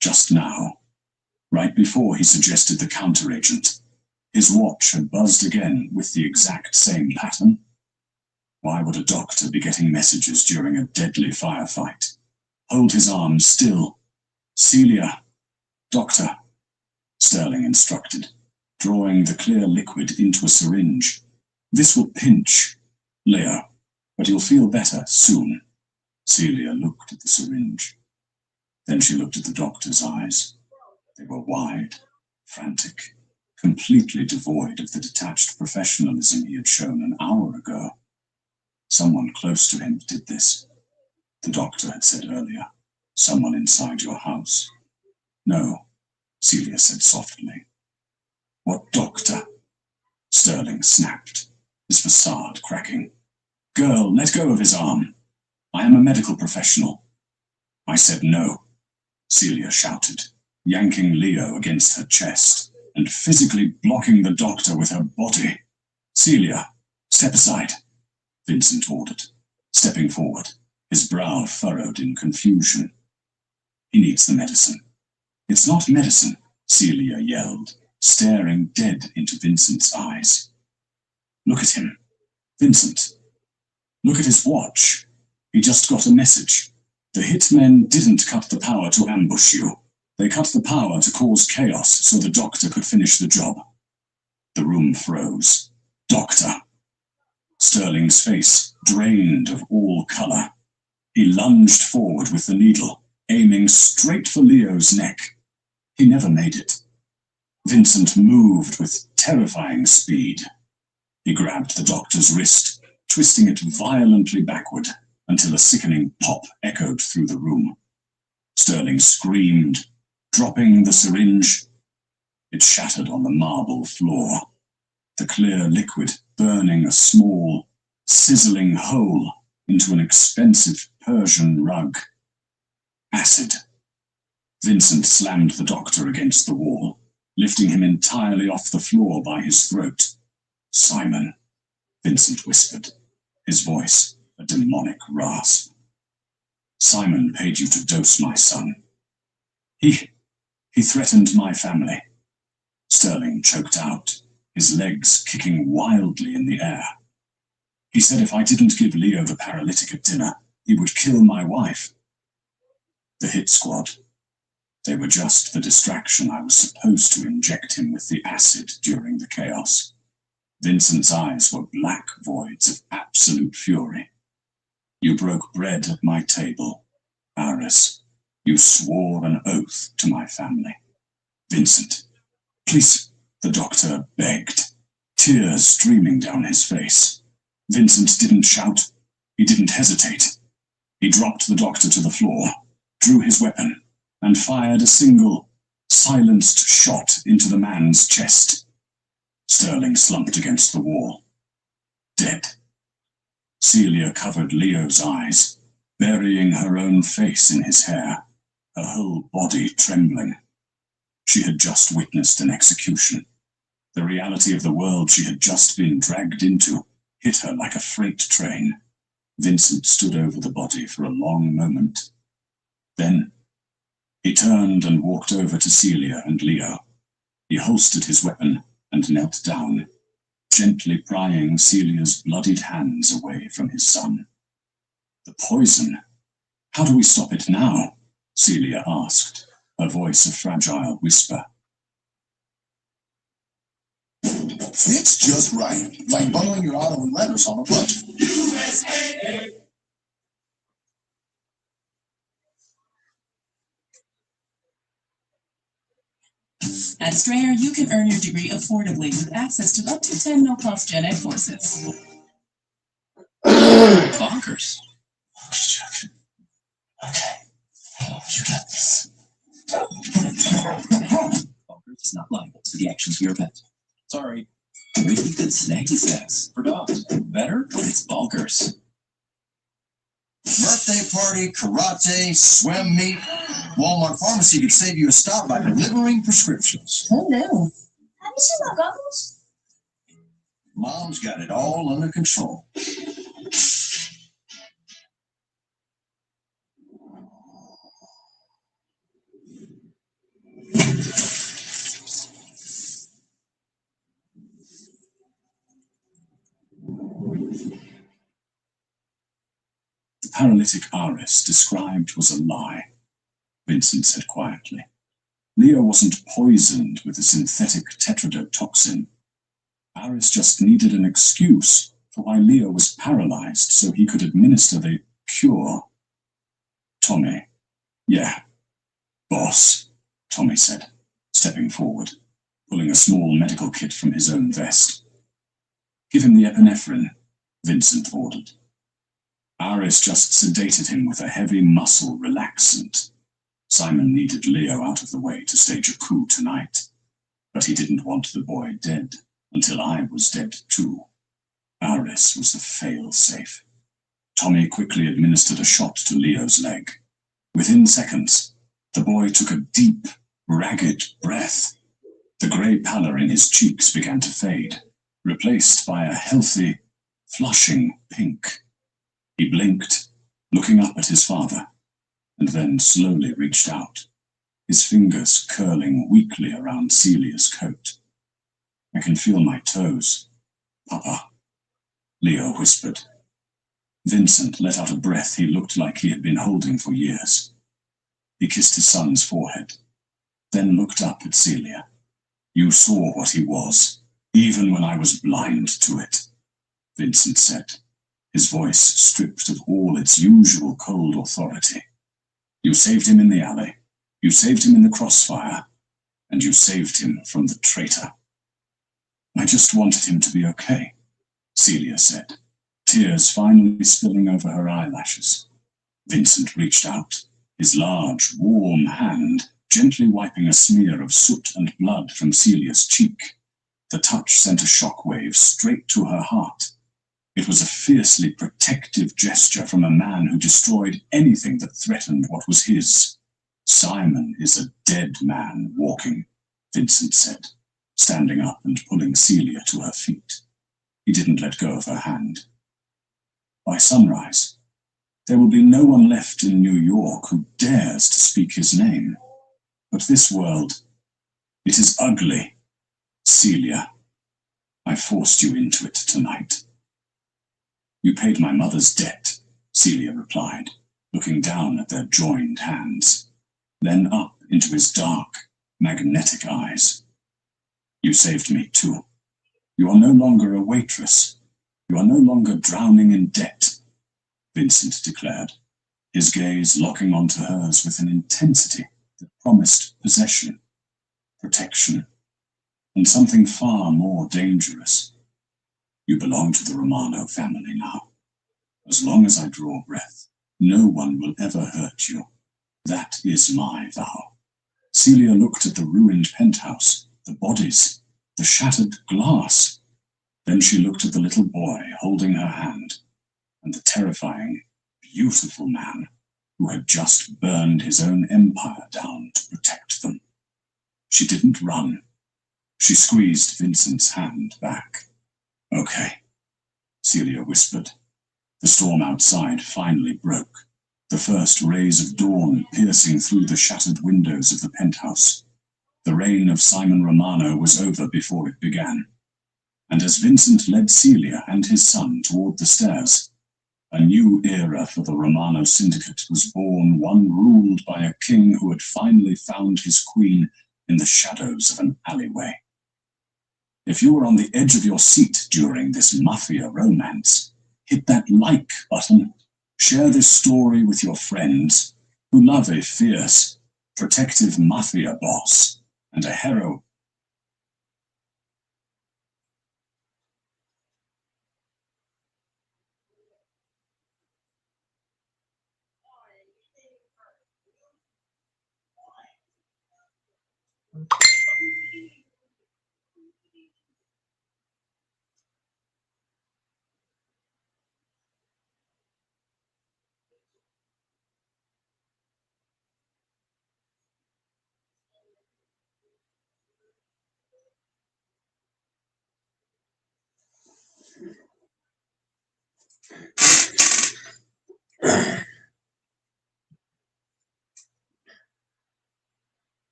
Just now, right before he suggested the counteragent, his watch had buzzed again with the exact same pattern. Why would a doctor be getting messages during a deadly firefight? Hold his arm still. Celia. Doctor. Sterling instructed, drawing the clear liquid into a syringe. This will pinch, Leo, but you'll feel better soon. Celia looked at the syringe. Then she looked at the doctor's eyes. They were wide, frantic, completely devoid of the detached professionalism he had shown an hour ago. Someone close to him did this. The doctor had said earlier, someone inside your house. No, Celia said softly. What doctor? Sterling snapped, his facade cracking. Girl, let go of his arm. I am a medical professional. I said no, Celia shouted, yanking Leo against her chest and physically blocking the doctor with her body. Celia, step aside, Vincent ordered, stepping forward, his brow furrowed in confusion. He needs the medicine. It's not medicine, Celia yelled, staring dead into Vincent's eyes. Look at him. Vincent. Look at his watch. He just got a message. The hitmen didn't cut the power to ambush you. They cut the power to cause chaos so the doctor could finish the job. The room froze. Doctor. Sterling's face drained of all color. He lunged forward with the needle, aiming straight for Leo's neck. He never made it. Vincent moved with terrifying speed. He grabbed the doctor's wrist, twisting it violently backward until a sickening pop echoed through the room. Sterling screamed, dropping the syringe. It shattered on the marble floor, the clear liquid burning a small, sizzling hole into an expensive Persian rug. Acid. Vincent slammed the doctor against the wall, lifting him entirely off the floor by his throat. "Simon," Vincent whispered, his voice a demonic rasp. "Simon paid you to dose my son. He threatened my family." Sterling choked out, his legs kicking wildly in the air. "He said if I didn't give Leo the paralytic at dinner, he would kill my wife." The hit squad. They were just the distraction I was supposed to inject him with the acid during the chaos. Vincent's eyes were black voids of absolute fury. "You broke bread at my table, Aris. You swore an oath to my family." "Vincent, please," the doctor begged, tears streaming down his face. Vincent didn't shout. He didn't hesitate. He dropped the doctor to the floor, drew his weapon, and fired a single, silenced shot into the man's chest. Sterling slumped against the wall, dead. Celia covered Leo's eyes, burying her own face in his hair, her whole body trembling. She had just witnessed an execution. The reality of the world she had just been dragged into hit her like a freight train. Vincent stood over the body for a long moment. Then he turned and walked over to Celia and Leo. He holstered his weapon and knelt down, gently prying Celia's bloodied hands away from his son. "The poison. How do we stop it now?" Celia asked, her voice a fragile whisper. Fits just right, like bundling your auto and letters on a budget. At Strayer, you can earn your degree affordably with access to up to 10 no-cost gen ed courses. Bonkers. Okay, you got this. Bonkers is not liable to the actions of your pet. Sorry. Really good snacky snacks for dogs. Better, but it's bonkers. Birthday party, karate, swim meet. Walmart Pharmacy could save you a stop by delivering prescriptions. Who knew? Have you seen my goggles? Mom's got it all under control. The paralytic Aris described was a lie, Vincent said quietly. Leo wasn't poisoned with a synthetic tetrodotoxin. Aris just needed an excuse for why Leo was paralyzed so he could administer the cure. "Tommy." "Yeah, boss," Tommy said, stepping forward, pulling a small medical kit from his own vest. "Give him the epinephrine," Vincent ordered. Aris just sedated him with a heavy muscle relaxant. Simon needed Leo out of the way to stage a coup tonight, but he didn't want the boy dead until I was dead too. Aris was the fail-safe. Tommy quickly administered a shot to Leo's leg. Within seconds, the boy took a deep, ragged breath. The grey pallor in his cheeks began to fade, replaced by a healthy, flushing pink. He blinked, looking up at his father, and then slowly reached out, his fingers curling weakly around Celia's coat. "I can feel my toes, Papa," Leo whispered. Vincent let out a breath he looked like he had been holding for years. He kissed his son's forehead, then looked up at Celia. "You saw what he was, even when I was blind to it," Vincent said, his voice stripped of all its usual cold authority. "You saved him in the alley, you saved him in the crossfire, and you saved him from the traitor." "I just wanted him to be okay," Celia said, tears finally spilling over her eyelashes. Vincent reached out, his large, warm hand gently wiping a smear of soot and blood from Celia's cheek. The touch sent a shockwave straight to her heart. It was a fiercely protective gesture from a man who destroyed anything that threatened what was his. Simon is a dead man walking, Vincent said, standing up and pulling Celia to her feet. He didn't let go of her hand. By sunrise, there will be no one left in New York who dares to speak his name. But this world, it is ugly. Celia, I forced you into it tonight. You paid my mother's debt, Celia replied, looking down at their joined hands, then up into his dark, magnetic eyes. You saved me too. You are no longer a waitress. You are no longer drowning in debt, Vincent declared, his gaze locking onto hers with an intensity that promised possession, protection, and something far more dangerous. You belong to the Romano family now. As long as I draw breath, no one will ever hurt you. That is my vow. Celia looked at the ruined penthouse, the bodies, the shattered glass. Then she looked at the little boy holding her hand, and the terrifying, beautiful man who had just burned his own empire down to protect them. She didn't run. She squeezed Vincent's hand back. Okay, Celia whispered. The storm outside finally broke, the first rays of dawn piercing through the shattered windows of the penthouse. The reign of Simon Romano was over before it began. And as Vincent led Celia and his son toward the stairs, a new era for the Romano Syndicate was born, one ruled by a king who had finally found his queen in the shadows of an alleyway. If you were on the edge of your seat during this mafia romance, hit that like button. Share this story with your friends who love a fierce, protective mafia boss and a hero.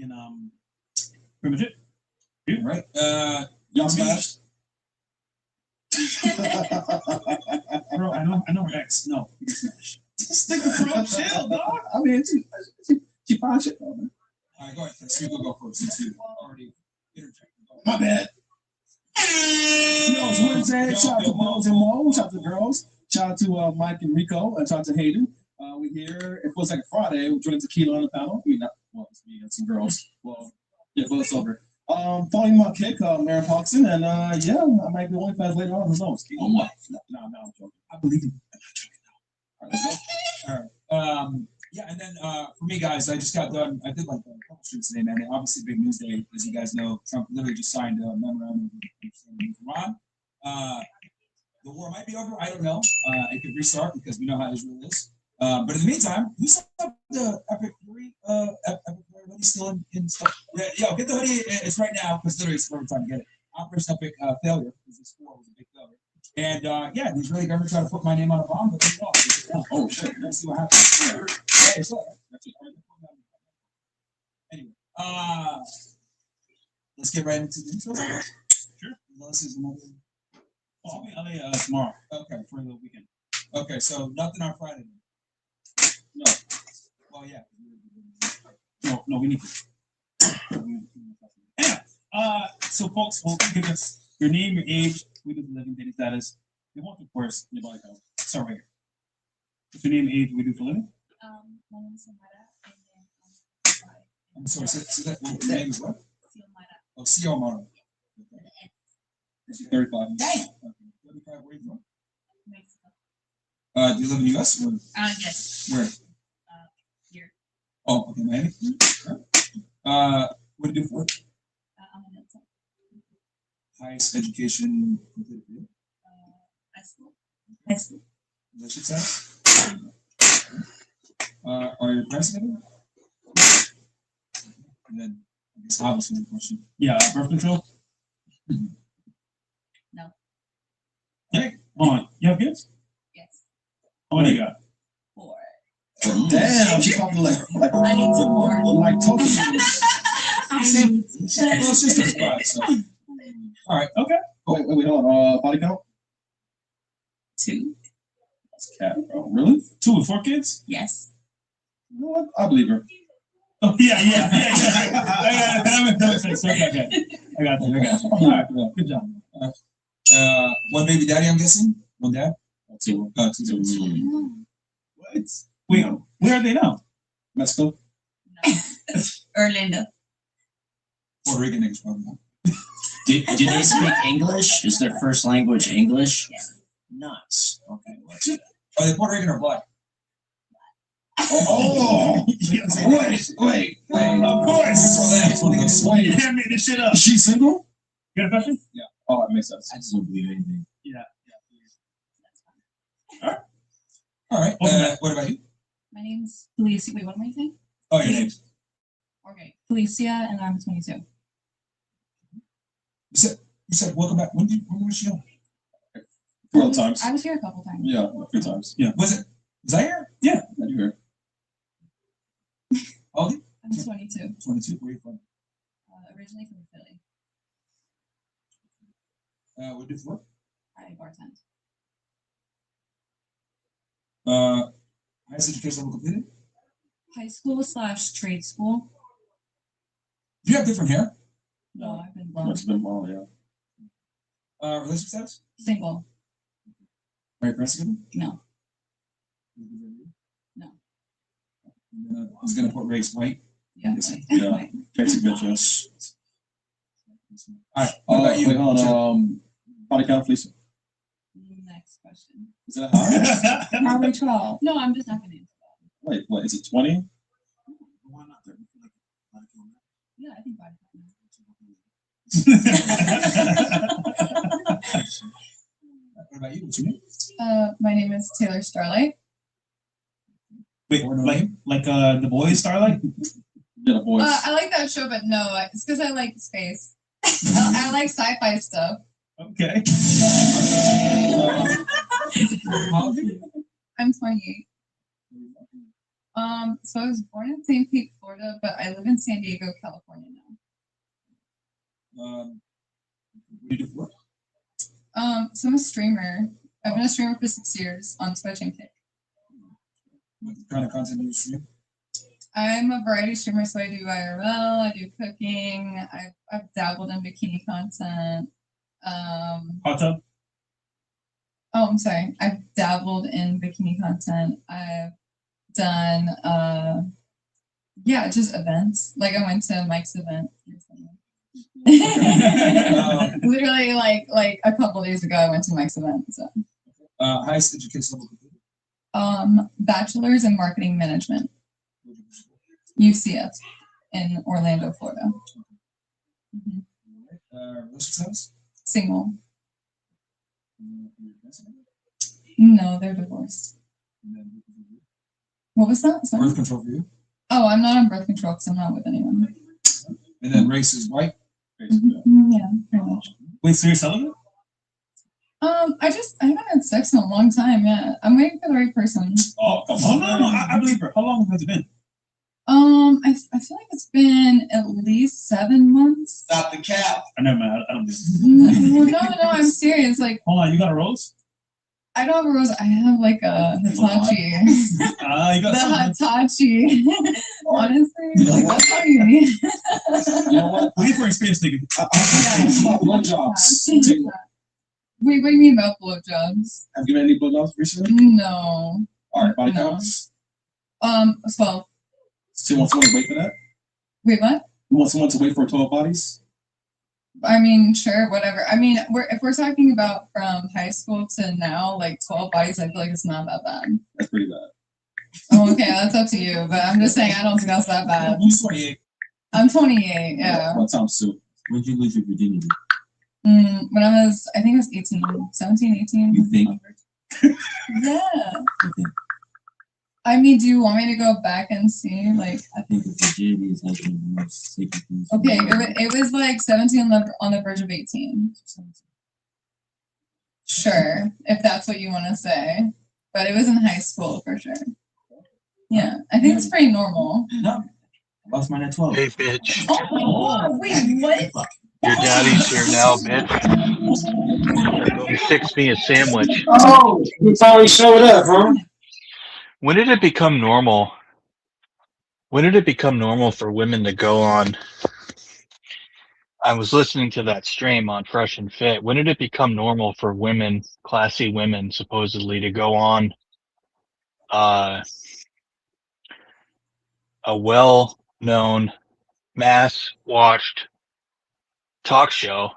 And pretty much it. Right. Y'all smashed? Bro, I know her ex. No, we can smash. This nigga, bro, chill, dog. I mean, she fine shit though, man. All right, go ahead. Let's go first. Since you already interjected. My bad. You know what I'm saying? Shout out to Bros and Mo. Shout out to the girls. Shout out to Mike and Rico. And shout out to Hayden. We here. It feels like a Friday. We're drinking tequila on the panel. I mean, not well, it's me and some girls. Well, yeah, both over. Following my kick, Aaron Paxson, and yeah, I might be one fast later on. Who knows? On what? No, I'm joking. I believe you. I'm not joking. All right, let's go. All right. Yeah, and then for me, guys, I just got done. I did like a couple shoots today, man. Obviously, big news day, as you guys know. Trump literally just signed a memorandum of understanding with Iran. The war might be over. I don't know. It could restart because we know how Israel is. But in the meantime, who saw the Epic Fury? Epic Fury hoodie still in stuff? Yeah, yo, get the hoodie. It's right now because literally it's the perfect time to get it. Operation Epic failure because this war was a big failure. And yeah, he's really going to try to put my name on a bomb, but he's not. Oh shit! Let's see what happens. Yeah, it's all right. Anyway, let's get right into the intro. Sure. This is another. I'll be LA tomorrow Okay. for the weekend. Okay, so nothing on Friday. No. Well, yeah. No, we need to. Yeah. So folks will give us your name, your age, we do the living, dating status. They want, of course, your body count. Start right here. What's your name, age, we do for living? My name is Samara, I'm sorry, so that your name is what? Oh, Siomara. Okay. 35. Hey. Okay. 35, where are you from? Mexico. Do you live in the US? Or Yes. where? Here. Oh, okay, Miami. What do you do for work? I'm an insult. Highest education completed for you? High school. High school. Relationship status? Are your parents together? And then, I guess obviously the question. Yeah, birth control. No. Hey, hold on. You have kids? Yes. How many you got? 4. Damn, she's talking like I need some more. like talking. I need Well, it's just a spot, so. All right, Okay. Wait, hold on. Body count? 2. That's cat, bro. Really? 2 with 4 kids? Yes. You know what? I believe her. Oh, yeah. That makes sense. Okay. I got you. All right, well, good job. one baby daddy, I'm guessing? One dad? Two. Two. What? Wait, where are they now? Mexico? No. Orlando. Puerto Rican niggas probably. Do they speak English? Is their first language English? Yes. Nice. Okay. Are they Puerto Rican or black? Oh! Wait. Of course. That's one of those. You can't make this shit up. Is she single? You got a question? Oh, that makes sense. I just don't believe anything. Yeah. All right. What about you? My name's Felicia. Wait, what am I saying? Oh, your name. Okay, Felicia, and I'm 22. You said welcome back. When was you? Several times. I was here a couple times. Yeah, a few times. Was I here? Yeah, I do hear. How old are you? I'm 22. 22. Where are you from? Originally from Philly. What do you do for work? I bartend. Highest education level completed? High school / trade school. Do you have different hair? No, I've been blonde. It's been a while, yeah. Relationship status? Single. Are you Mexican? No. No. He's gonna put race white. Yeah. Yeah. Right. Basic bitches. All right. What about you? Wait, hold on. Body count, Felicia. Next question. Is that high? Probably 12. No, I'm just not going to answer that. Wait, what? Is it 20? Why not? Yeah, I think 5. What about you? What's your name? My name is Taylor Starlight. Wait, like the boys Starlight? Yeah, boys. I like that show, but no, it's because I like space. I like sci-fi stuff. Okay. How old are you? I'm 28. So I was born in St. Pete, Florida, but I live in San Diego, California now. What do you do for work? So I'm a streamer. I've been a streamer for 6 years on Twitch and Kick. What kind of content do you stream? I'm a variety streamer, so I do IRL, I do cooking, I've dabbled in bikini content. Hot tub? Oh, I'm sorry. I've dabbled in bikini content. I've done, just events. Like I went to Mike's event recently. Literally, like a couple days ago, I went to Mike's event. So, highest education level completed? bachelor's in marketing management, UCF in Orlando, Florida. Relationship status? Single. No, they're divorced. What was that? Sorry? Birth control for you. Oh, I'm not on birth control because I'm not with anyone. And then race is white. Yeah, pretty much. Wait, so you're celibate? I haven't had sex in a long time yet. I'm waiting for the right person. Oh, no, I believe her. How long has it been? I feel like it's been at least 7 months. Stop the cap. I never mind. I don't do it. No, I'm serious. Like, Hold on, you got a rose? I don't have a rose. I have like a Hitachi. You got The something. Hitachi. Honestly, like, that's all you need. You know what? Wait for experience, nigga. Blowjobs. Wait, what do you mean about blowjobs? Have you given any blowjobs recently? No. All right, body No. counts. 12. So you want someone to wait for that? Wait, what? You want someone to wait for 12 bodies? I mean, sure, whatever. I mean, if we're talking about from high school to now, like 12 bodies, I feel like it's not that bad. That's pretty bad. Oh, okay, that's up to you. But I'm just saying, I don't think that's that bad. You're 28. I'm 28. Yeah. What time, Sue? When did you lose your virginity? When I think I was 18, 17, 18. You think? Yeah. I mean, do you want me to go back and see? Like, I think the virginity is like the most sacred thing. okay, it was like 17 on the verge of 18. Sure, if that's what you want to say. But it was in high school for sure. Yeah, I think it's pretty normal. No. Lost mine at 12. Hey, bitch. Oh, wait, what? Your daddy's here now, bitch. Go fix me a sandwich. Oh, you finally showed up, huh? When did it become normal? When did it become normal for women to go on? I was listening to that stream on Fresh and Fit. When did it become normal for women, classy women, supposedly, to go on a well-known, mass-watched talk show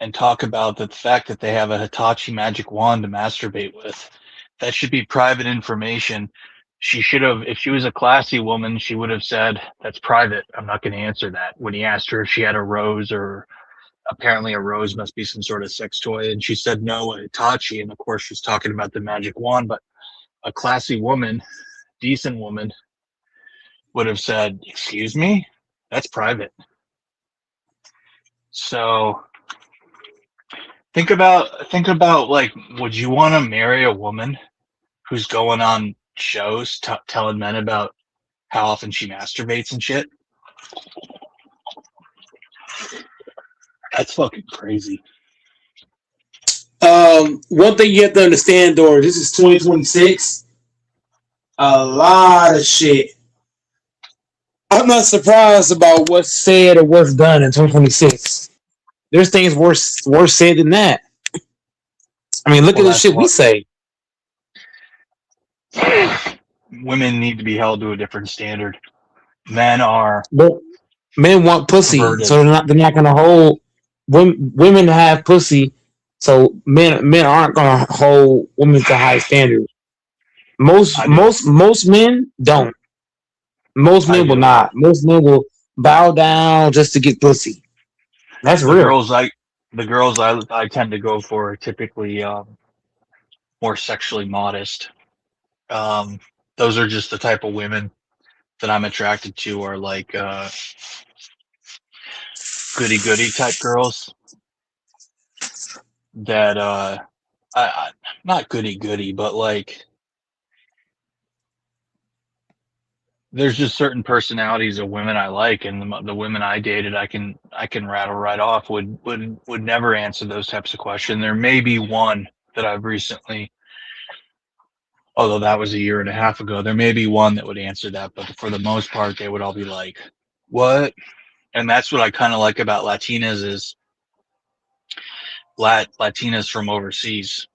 and talk about the fact that they have a Hitachi magic wand to masturbate with? That should be private information. She should have, if she was a classy woman, she would have said, that's private. I'm not going to answer that. When he asked her if she had a rose, or apparently a rose must be some sort of sex toy, and she said no, a Hitachi. And of course, she's talking about the magic wand. But a classy woman, decent woman, would have said, excuse me, that's private. So think about like, would you want to marry a woman who's going on shows telling men about how often she masturbates and shit? That's fucking crazy. One thing you have to understand, Dora, this is 2026. A lot of shit. I'm not surprised about what's said or what's done in 2026. There's things worse said than that. I mean, look at the shit we say. Women need to be held to a different standard. Men are. But men want pussy, perverted. so they're not gonna hold women to have pussy. So men aren't gonna hold women to high standards. Most men don't. Most men will not. Most men will bow down just to get pussy. That's real. The girls I tend to go for are typically more sexually modest. Those are just the type of women that I'm attracted to, are like goody goody type girls that I not goody goody, but like there's just certain personalities of women I like, and the women I dated, I can rattle right off, would never answer those types of questions. There may be one that I've recently, although that was a year and a half ago, there may be one that would answer that, but for the most part, they would all be like, what? And that's what I kind of like about Latinas, is Latinas from overseas.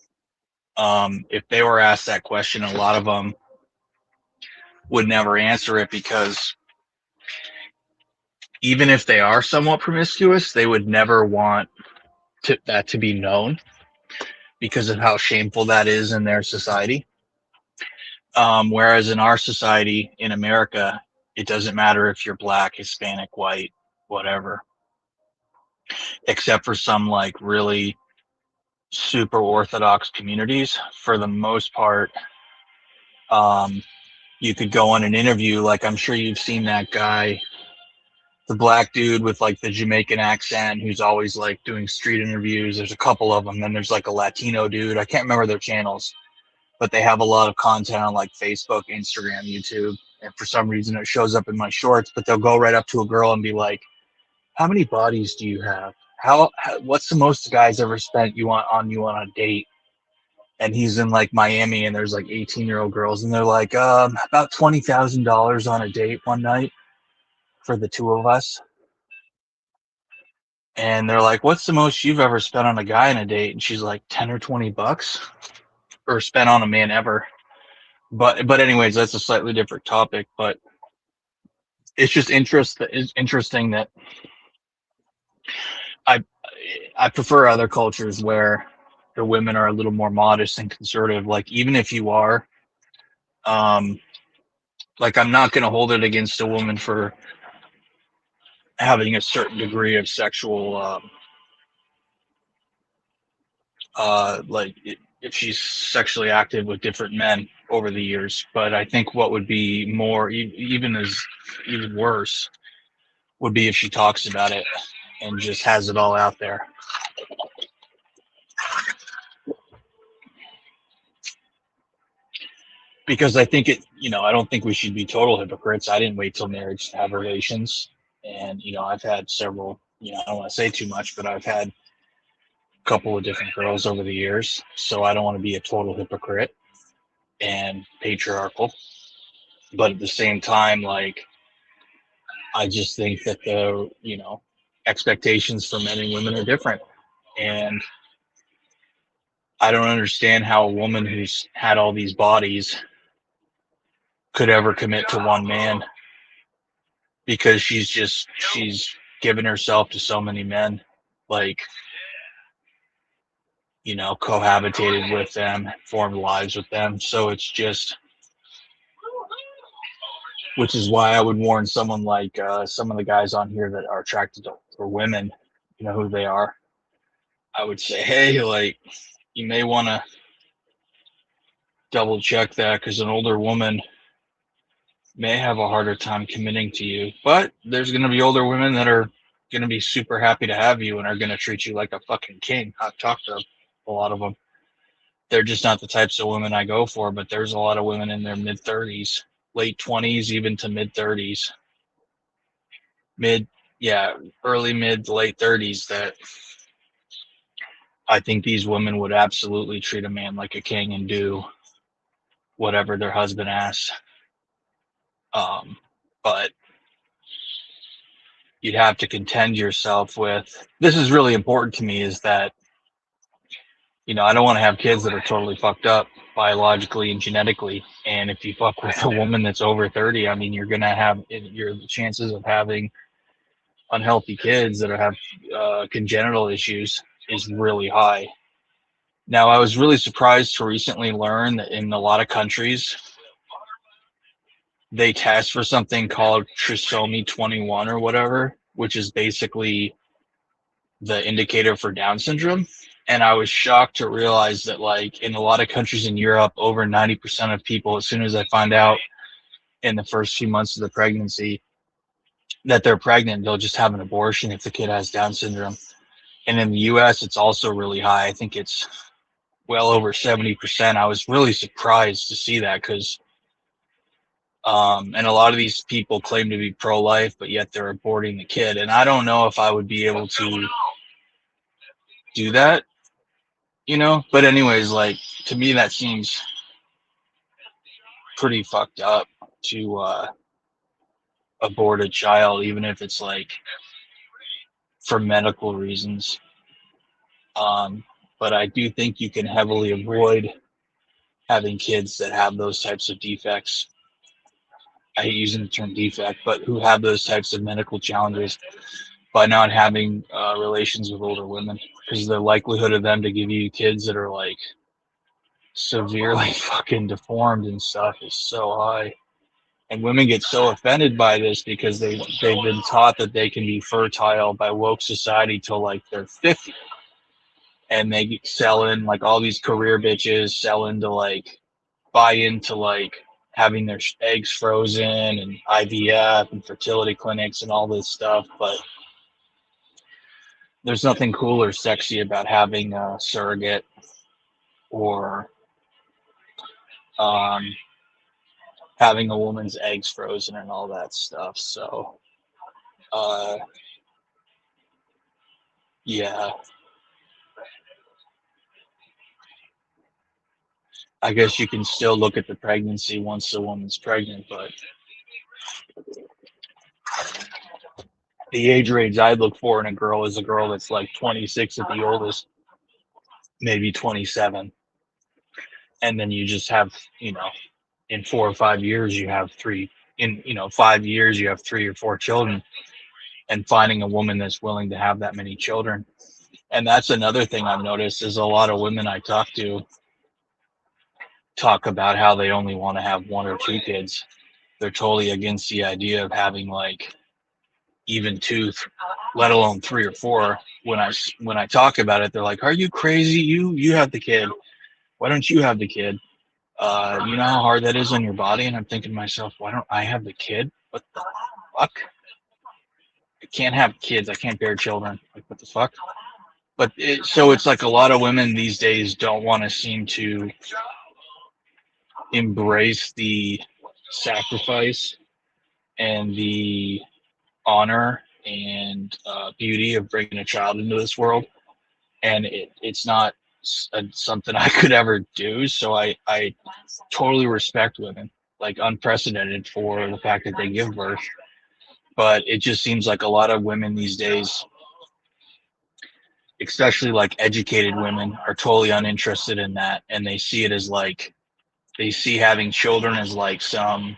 If they were asked that question, a lot of them would never answer it, because even if they are somewhat promiscuous, they would never want that to be known, because of how shameful that is in their society. Whereas in our society, in America, it doesn't matter if you're black, Hispanic, white, whatever, except for some like really super orthodox communities, for the most part, you could go on an interview, like I'm sure you've seen that guy, the black dude with like the Jamaican accent who's always like doing street interviews. There's a couple of them. Then there's like a Latino dude. I can't remember their channels, but they have a lot of content on like Facebook, Instagram, YouTube. And for some reason it shows up in my shorts, but they'll go right up to a girl and be like, how many bodies do you have? What's the most guys ever spent you on a date? And he's in like Miami and there's like 18-year-old girls and they're like, about $20,000 on a date one night for the two of us. And they're like, what's the most you've ever spent on a guy on a date? And she's like, 10 or 20 bucks, or spent on a man ever. But anyways, that's a slightly different topic, but it's just interesting that I prefer other cultures where the women are a little more modest and conservative. Like, even if you are, like, I'm not going to hold it against a woman for having a certain degree of sexual, like if she's sexually active with different men over the years. But I think what would be more, even worse, would be if she talks about it and just has it all out there. Because I think I don't think we should be total hypocrites. I didn't wait till marriage to have relations. And, I've had several, I don't want to say too much, but I've had a couple of different girls over the years. So I don't want to be a total hypocrite and patriarchal. But at the same time, like, I just think that the, expectations for men and women are different. And I don't understand how a woman who's had all these bodies could ever commit to one man, because she's given herself to so many men, like, cohabitated with them, formed lives with them. So it's just, which is why I would warn someone like some of the guys on here that are attracted to women, who they are. I would say, hey, like, you may want to double check that, because an older woman may have a harder time committing to you. But there's going to be older women that are going to be super happy to have you and are going to treat you like a fucking king. I've talked to a lot of them. They're just not the types of women I go for, but there's a lot of women in their mid-30s, late 20s, even to mid-30s, early mid to late 30s, that I think these women would absolutely treat a man like a king and do whatever their husband asks. But you'd have to contend yourself with, this is really important to me, is that, I don't want to have kids that are totally fucked up biologically and genetically. And if you fuck with a woman that's over 30, I mean, you're going to have, your chances of having unhealthy kids that have congenital issues is really high. Now, I was really surprised to recently learn that in a lot of countries, they test for something called trisomy 21 or whatever, which is basically the indicator for Down syndrome. And I was shocked to realize that, like, in a lot of countries in Europe, over 90% of people, as soon as they find out in the first few months of the pregnancy that they're pregnant, they'll just have an abortion if the kid has Down syndrome. And in the US, it's also really high. I think it's well over 70%. I was really surprised to see that, because and a lot of these people claim to be pro-life, but yet they're aborting the kid. And I don't know if I would be able to do that, but anyways, like, to me, that seems pretty fucked up to abort a child, even if it's like for medical reasons. But I do think you can heavily avoid having kids that have those types of defects. I hate using the term defect, but who have those types of medical challenges, by not having relations with older women, because the likelihood of them to give you kids that are like severely fucking deformed and stuff is so high. And women get so offended by this because they've been taught that they can be fertile by woke society till like they're 50. and they sell in like all these career bitches sell into like buy into like having their eggs frozen and IVF and fertility clinics and all this stuff. But there's nothing cool or sexy about having a surrogate or having a woman's eggs frozen and all that stuff. So, yeah, I guess you can still look at the pregnancy once the woman's pregnant, but the age range I look for in a girl is a girl that's like 26 at the oldest, maybe 27. And then you just have, you know, in 4 or 5 years, you have 3, in, you know, 5 years, you have 3 or 4 children, and finding a woman that's willing to have that many children. And that's another thing I've noticed is a lot of women I talk to talk about how they only want to have 1 or 2 kids. They're totally against the idea of having like even 2, let alone 3 or 4. When I talk about it, they're like, "Are you crazy? You have the kid. Why don't you have the kid? You know how hard that is on your body?" And I'm thinking to myself, why don't I have the kid? What the fuck? I can't have kids. I can't bear children. Like, what the fuck? But so it's like a lot of women these days don't want to seem to embrace the sacrifice and the honor and beauty of bringing a child into this world. And it's not something I could ever do. So I totally respect women, like unprecedented for the fact that they give birth. But it just seems like a lot of women these days, especially like educated women, are totally uninterested in that. And they see it as like, they see having children as like some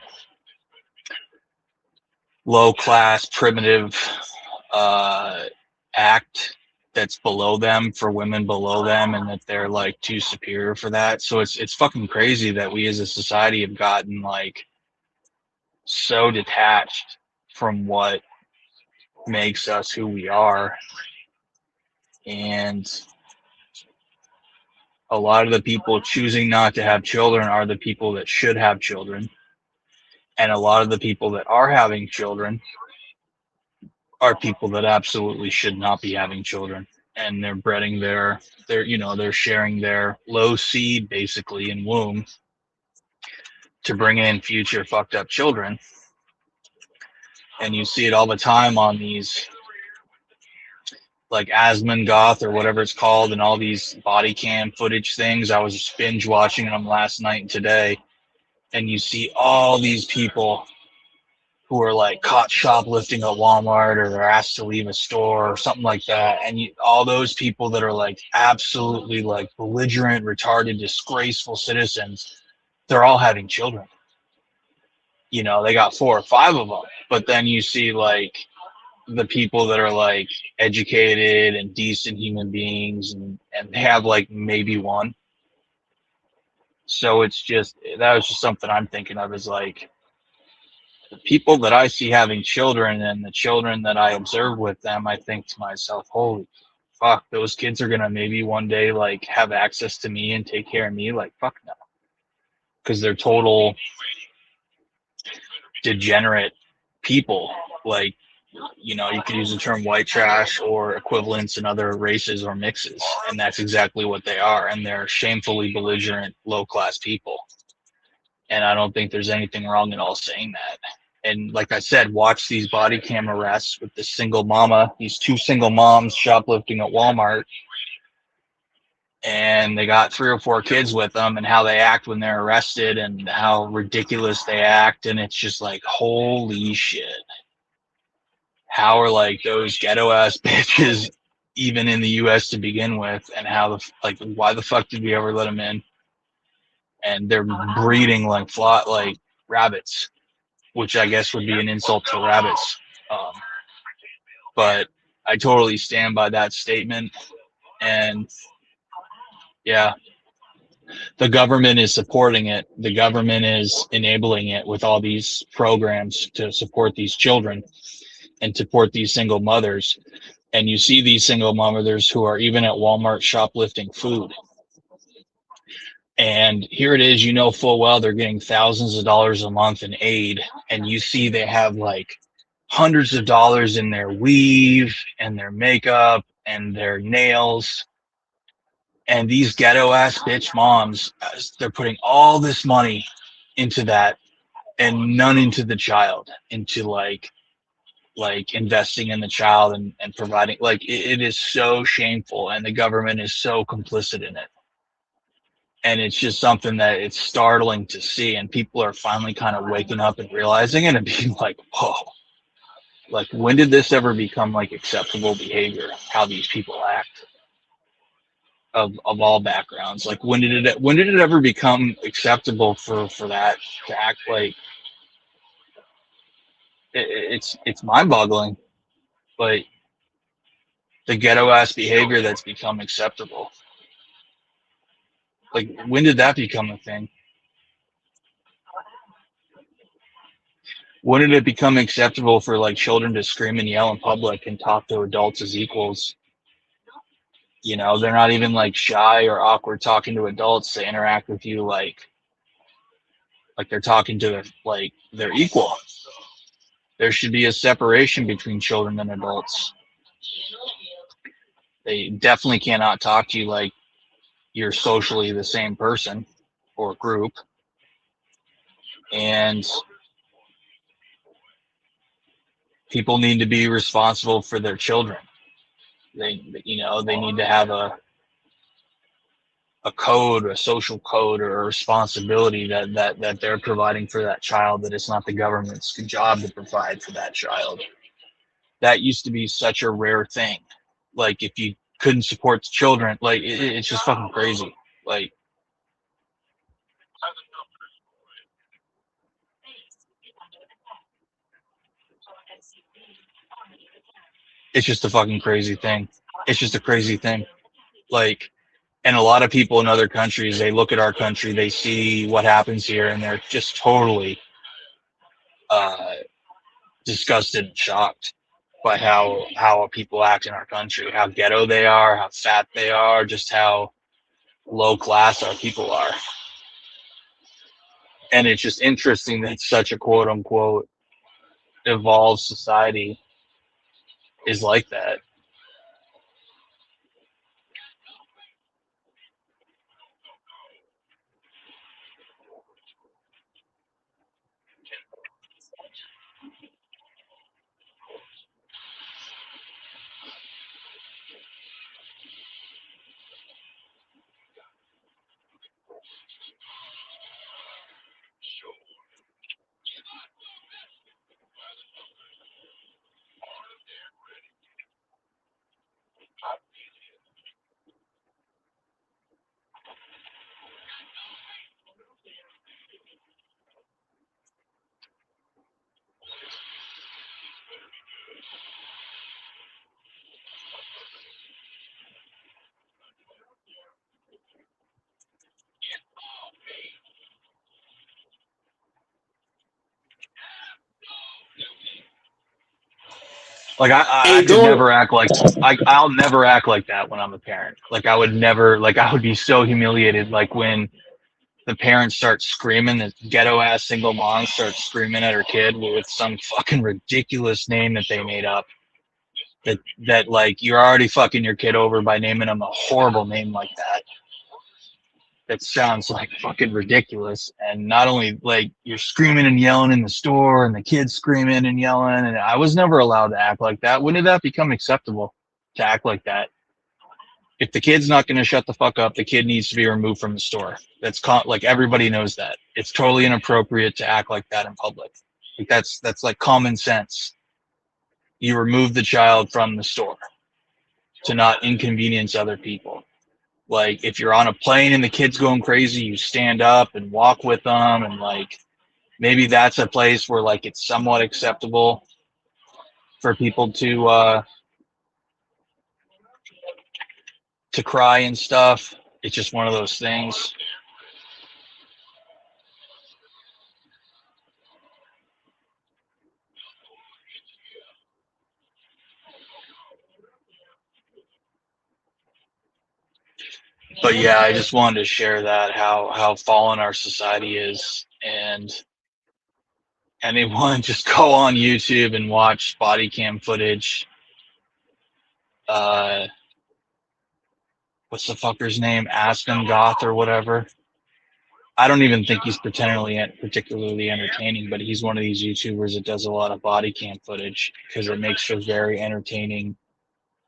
low class, primitive act that's below them for women below them, and that they're like too superior for that. So it's fucking crazy that we as a society have gotten like so detached from what makes us who we are. And a lot of the people choosing not to have children are the people that should have children. And a lot of the people that are having children are people that absolutely should not be having children. And they're breeding their you know, they're sharing their low seed basically in womb to bring in future fucked up children. And you see it all the time on these like Asmongoth or whatever it's called, and all these body cam footage things. I was binge watching them last night and today, and you see all these people who are like caught shoplifting at Walmart, or they're asked to leave a store or something like that. And all those people that are like absolutely like belligerent, retarded, disgraceful citizens, they're all having children. You know, they got 4 or 5 of them. But then you see like the people that are like educated and decent human beings, and have like maybe 1. So it's just, that was just something I'm thinking of, is like the people that I see having children and the children that I observe with them, I think to myself, holy fuck, those kids are gonna maybe one day like have access to me and take care of me. Like, fuck no. Because they're total degenerate people. Like, you know, you could use the term white trash or equivalents in other races or mixes, and that's exactly what they are. And they're shamefully belligerent, low-class people. And I don't think there's anything wrong at all saying that. And like I said, watch these body cam arrests with this single mama, these 2 single moms shoplifting at Walmart, and they got 3 or 4 kids with them, and how they act when they're arrested and how ridiculous they act. And it's just like, holy shit. How are like those ghetto ass bitches even in the US to begin with, and how like why the fuck did we ever let them in? And they're breeding like rabbits, which I guess would be an insult to rabbits. But I totally stand by that statement. And yeah, the government is supporting it. The government is enabling it with all these programs to support these children and support these single mothers. And you see these single mothers who are even at Walmart shoplifting food. And here it is, you know full well they're getting thousands of dollars a month in aid, and you see they have like hundreds of dollars in their weave and their makeup and their nails. And these ghetto ass bitch moms, they're putting all this money into that and none into the child, into like investing in the child and providing. Like it is so shameful, and the government is so complicit in it. And it's just something that it's startling to see, and people are finally kind of waking up and realizing it and being like, whoa, like when did this ever become like acceptable behavior, how these people act of all backgrounds? Like when did it ever become acceptable for that to act like it's mind-boggling, like the ghetto ass behavior that's become acceptable. Like when did that become a thing? When did it become acceptable for like children to scream and yell in public and talk to adults as equals? You know, they're not even like shy or awkward talking to adults. They interact with you like they're talking to like they're equal. There should be a separation between children and adults. They definitely cannot talk to you like you're socially the same person or group. And people need to be responsible for their children. They need to have a code, a social code, or a responsibility that they're providing for that child, that it's not the government's job to provide for that child. That used to be such a rare thing. Like if you couldn't support the children, like it's just fucking crazy. Like it's just a fucking crazy thing. It's just a crazy thing. Like, and a lot of people in other countries, they look at our country, they see what happens here, and they're just totally uh, disgusted and shocked by how people act in our country, how ghetto they are, how fat they are, just how low class our people are. And it's just interesting that such a quote unquote evolved society is like that. Like I could never act like I'll never act like that when I'm a parent. Like I would never, like I would be so humiliated. Like when the parents start screaming, the ghetto ass single mom starts screaming at her kid with some fucking ridiculous name that they made up. That like you're already fucking your kid over by naming them a horrible name like that. That sounds like fucking ridiculous. And not only like you're screaming and yelling in the store and the kids screaming and yelling, and I was never allowed to act like that. When did that become acceptable to act like that? If the kid's not going to shut the fuck up, the kid needs to be removed from the store. Like everybody knows that. It's totally inappropriate to act like that in public. Like that's like common sense. You remove the child from the store to not inconvenience other people. Like if you're on a plane and the kid's going crazy, you stand up and walk with them, and like maybe that's a place where like it's somewhat acceptable for people to cry and stuff. It's just one of those things. But yeah, I just wanted to share that how fallen our society is, and anyone just go on YouTube and watch body cam footage. What's the fucker's name? Aspen Goth or whatever. I don't even think he's particularly entertaining, but he's one of these YouTubers that does a lot of body cam footage because it makes for very entertaining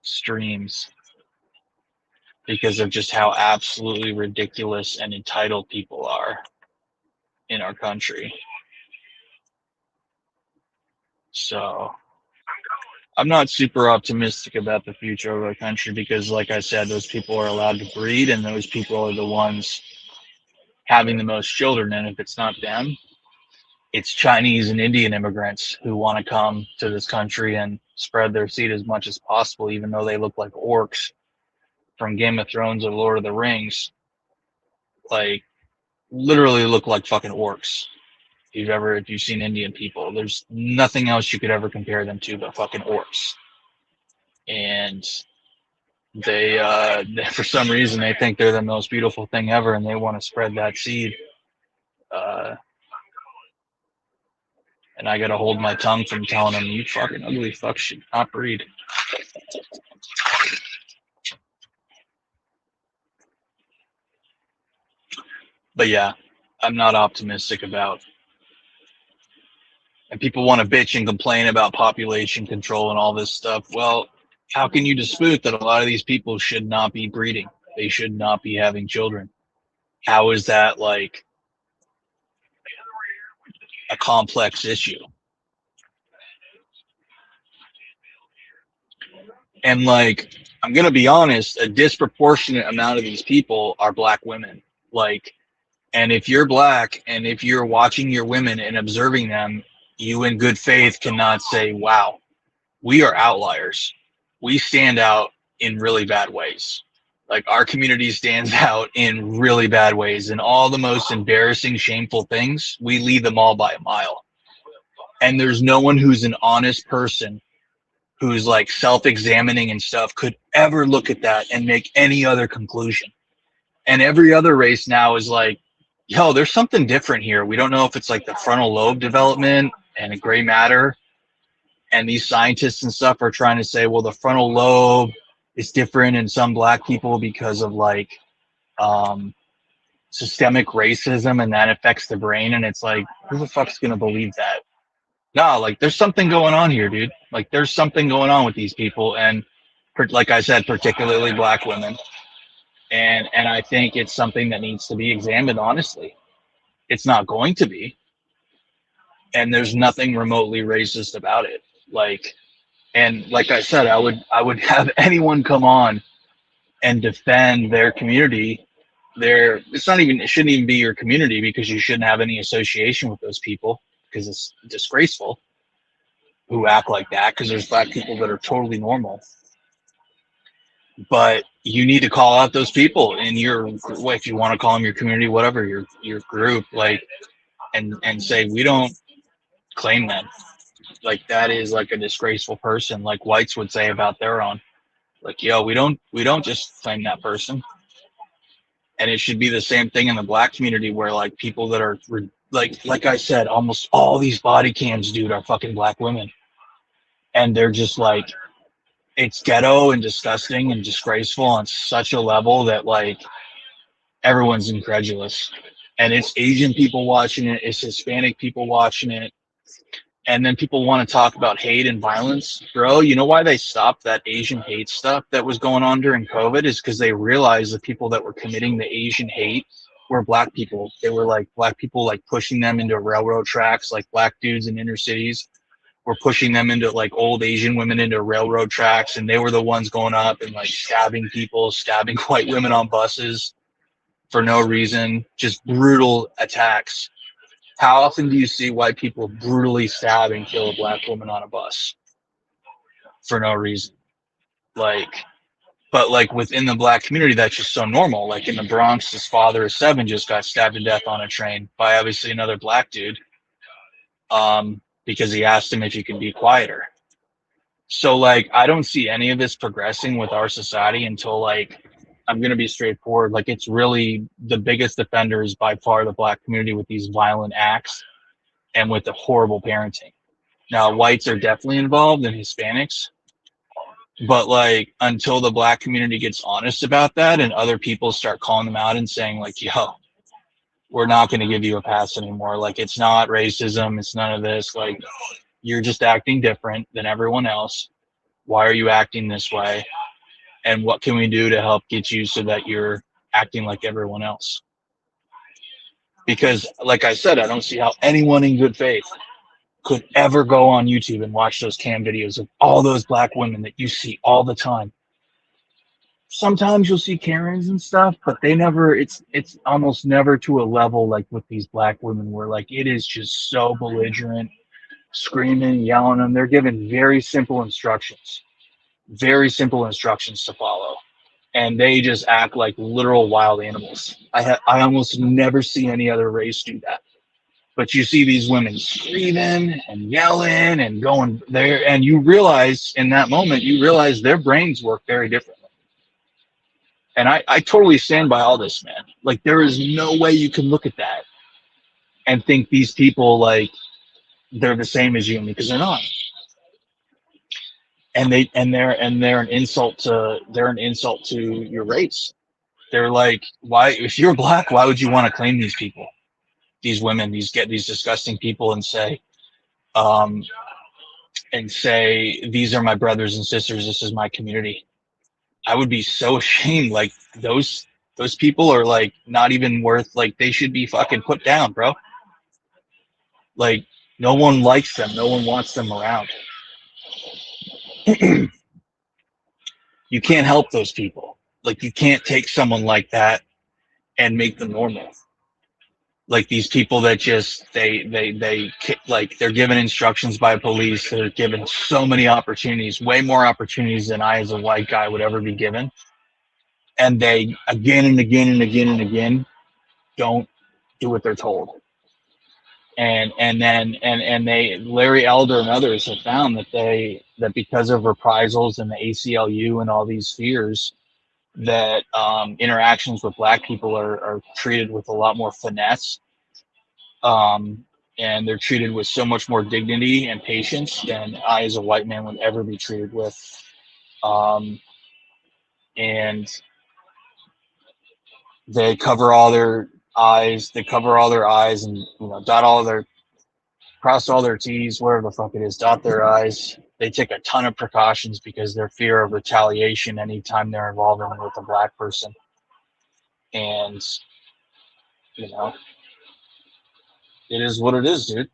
streams because of just how absolutely ridiculous and entitled people are in our country. So I'm not super optimistic about the future of our country because, like I said, those people are allowed to breed and those people are the ones having the most children. And if it's not them, it's Chinese and Indian immigrants who want to come to this country and spread their seed as much as possible, even though they look like orcs from Game of Thrones or Lord of the Rings. Like, literally look like fucking orcs. If you've seen Indian people, there's nothing else you could ever compare them to but fucking orcs. And they for some reason they think they're the most beautiful thing ever and they want to spread that seed. And I gotta hold my tongue from telling them, you fucking ugly fuck should not breed. But yeah, I'm not optimistic about. And people want to bitch and complain about population control and all this stuff. Well, how can you dispute that a lot of these people should not be breeding? They should not be having children. How is that like a complex issue? And like, I'm going to be honest, a disproportionate amount of these people are black women. Like, and if you're black and if you're watching your women and observing them, you in good faith cannot say, wow, we are outliers. We stand out in really bad ways. Like, our community stands out in really bad ways, and all the most embarrassing, shameful things, we lead them all by a mile. And there's no one who's an honest person who's like self-examining and stuff could ever look at that and make any other conclusion. And every other race now is like, yo, there's something different here. We don't know if it's like the frontal lobe development and gray matter. And these scientists and stuff are trying to say, well, the frontal lobe is different in some black people because of like systemic racism, and that affects the brain. And it's like, who the fuck's gonna believe that? No, like, there's something going on here, dude. Like, there's something going on with these people, and like I said, particularly black women. And I think it's something that needs to be examined honestly. It's not going to be, and there's nothing remotely racist about it. Like, and like I said, I would have anyone come on and defend their community. It shouldn't even be your community, because you shouldn't have any association with those people, because it's disgraceful who act like that, because there's black people that are totally normal. But you need to call out those people in your, if you want to call them your community, whatever, your group, like, and say, we don't claim them. Like, that is like a disgraceful person, like whites would say about their own. Like, yo, we don't just claim that person. And it should be the same thing in the black community, where like people that are like I said, almost all these body cams, dude, are fucking black women. And they're just like, it's ghetto and disgusting and disgraceful on such a level that like everyone's incredulous. And it's Asian people watching it, it's Hispanic people watching it. And then people want to talk about hate and violence. Bro, you know why they stopped that Asian hate stuff that was going on during COVID? Is because they realized the people that were committing the Asian hate were black people. They were like black people, like pushing them into railroad tracks, like black dudes in inner cities were pushing them into like old Asian women into railroad tracks. And they were the ones going up and like stabbing people, stabbing white women on buses for no reason, just brutal attacks. How often do you see white people brutally stab and kill a black woman on a bus for no reason? Like, but like within the black community, that's just so normal. Like in the Bronx, his father of 7 just got stabbed to death on a train by obviously another black dude, because he asked him if he could be quieter. So like, I don't see any of this progressing with our society until like I'm going to be straightforward. Like, it's really the biggest offenders by far the black community with these violent acts and with the horrible parenting. Now, whites are definitely involved and Hispanics, but like until the black community gets honest about that and other people start calling them out and saying like, yo, we're not going to give you a pass anymore. Like, it's not racism. It's none of this. Like, you're just acting different than everyone else. Why are you acting this way? And what can we do to help get you so that you're acting like everyone else? Because like I said, I don't see how anyone in good faith could ever go on YouTube and watch those cam videos of all those black women that you see all the time. Sometimes you'll see Karens and stuff, but they never, it's almost never to a level like with these black women where like it is just so belligerent, screaming, yelling, and they're given very simple instructions to follow. And they just act like literal wild animals. I almost never see any other race do that. But you see these women screaming and yelling and going there, and you realize in that moment, you realize their brains work very differently. And I totally stand by all this, man. Like, there is no way you can look at that and think these people, like, they're the same as you, because they're not. And they're an insult to your race. They're like, why, if you're black, why would you want to claim these people, these women, these disgusting people, and say these are my brothers and sisters, this is my community? I would be so ashamed. Like, those people are like not even worth, like, they should be fucking put down, bro. Like, no one likes them, no one wants them around. You can't help those people. Like, you can't take someone like that and make them normal. Like, these people that just they like, they're given instructions by police, they're given so many opportunities, way more opportunities than I as a white guy would ever be given, and they again and again and again and again don't do what they're told. And they, Larry Elder and others have found that because of reprisals and the ACLU and all these fears, that interactions with black people are treated with a lot more finesse, and they're treated with so much more dignity and patience than I as a white man would ever be treated with. And they cover all their eyes, and, you know, cross all their T's, whatever the fuck it is, dot their I's. They take a ton of precautions because their fear of retaliation anytime they're involved with a black person. And, you know, it is what it is, dude.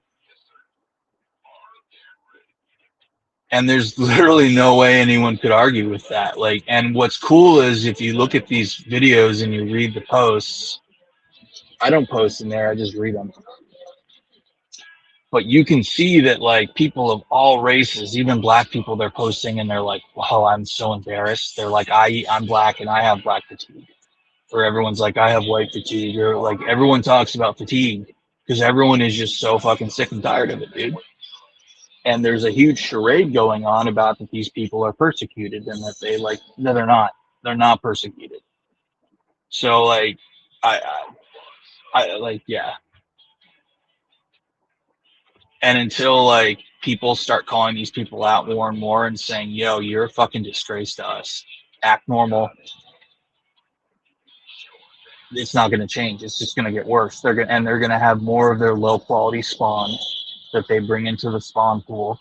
And there's literally no way anyone could argue with that. Like, and what's cool is if you look at these videos and you read the posts, I don't post in there, I just read them. But you can see that, like, people of all races, even black people, they're posting and they're like, wow, I'm so embarrassed. They're like, I'm black and I have black fatigue. Or everyone's like, I have white fatigue. Or like, everyone talks about fatigue because everyone is just so fucking sick and tired of it, dude. And there's a huge charade going on about that these people are persecuted and that they, like, no, they're not. They're not persecuted. So, like, I like, yeah. And until, like, people start calling these people out more and more and saying, yo, you're a fucking disgrace to us, act normal, it's not going to change. It's just going to get worse. They're going to have more of their low quality spawn that they bring into the spawn pool.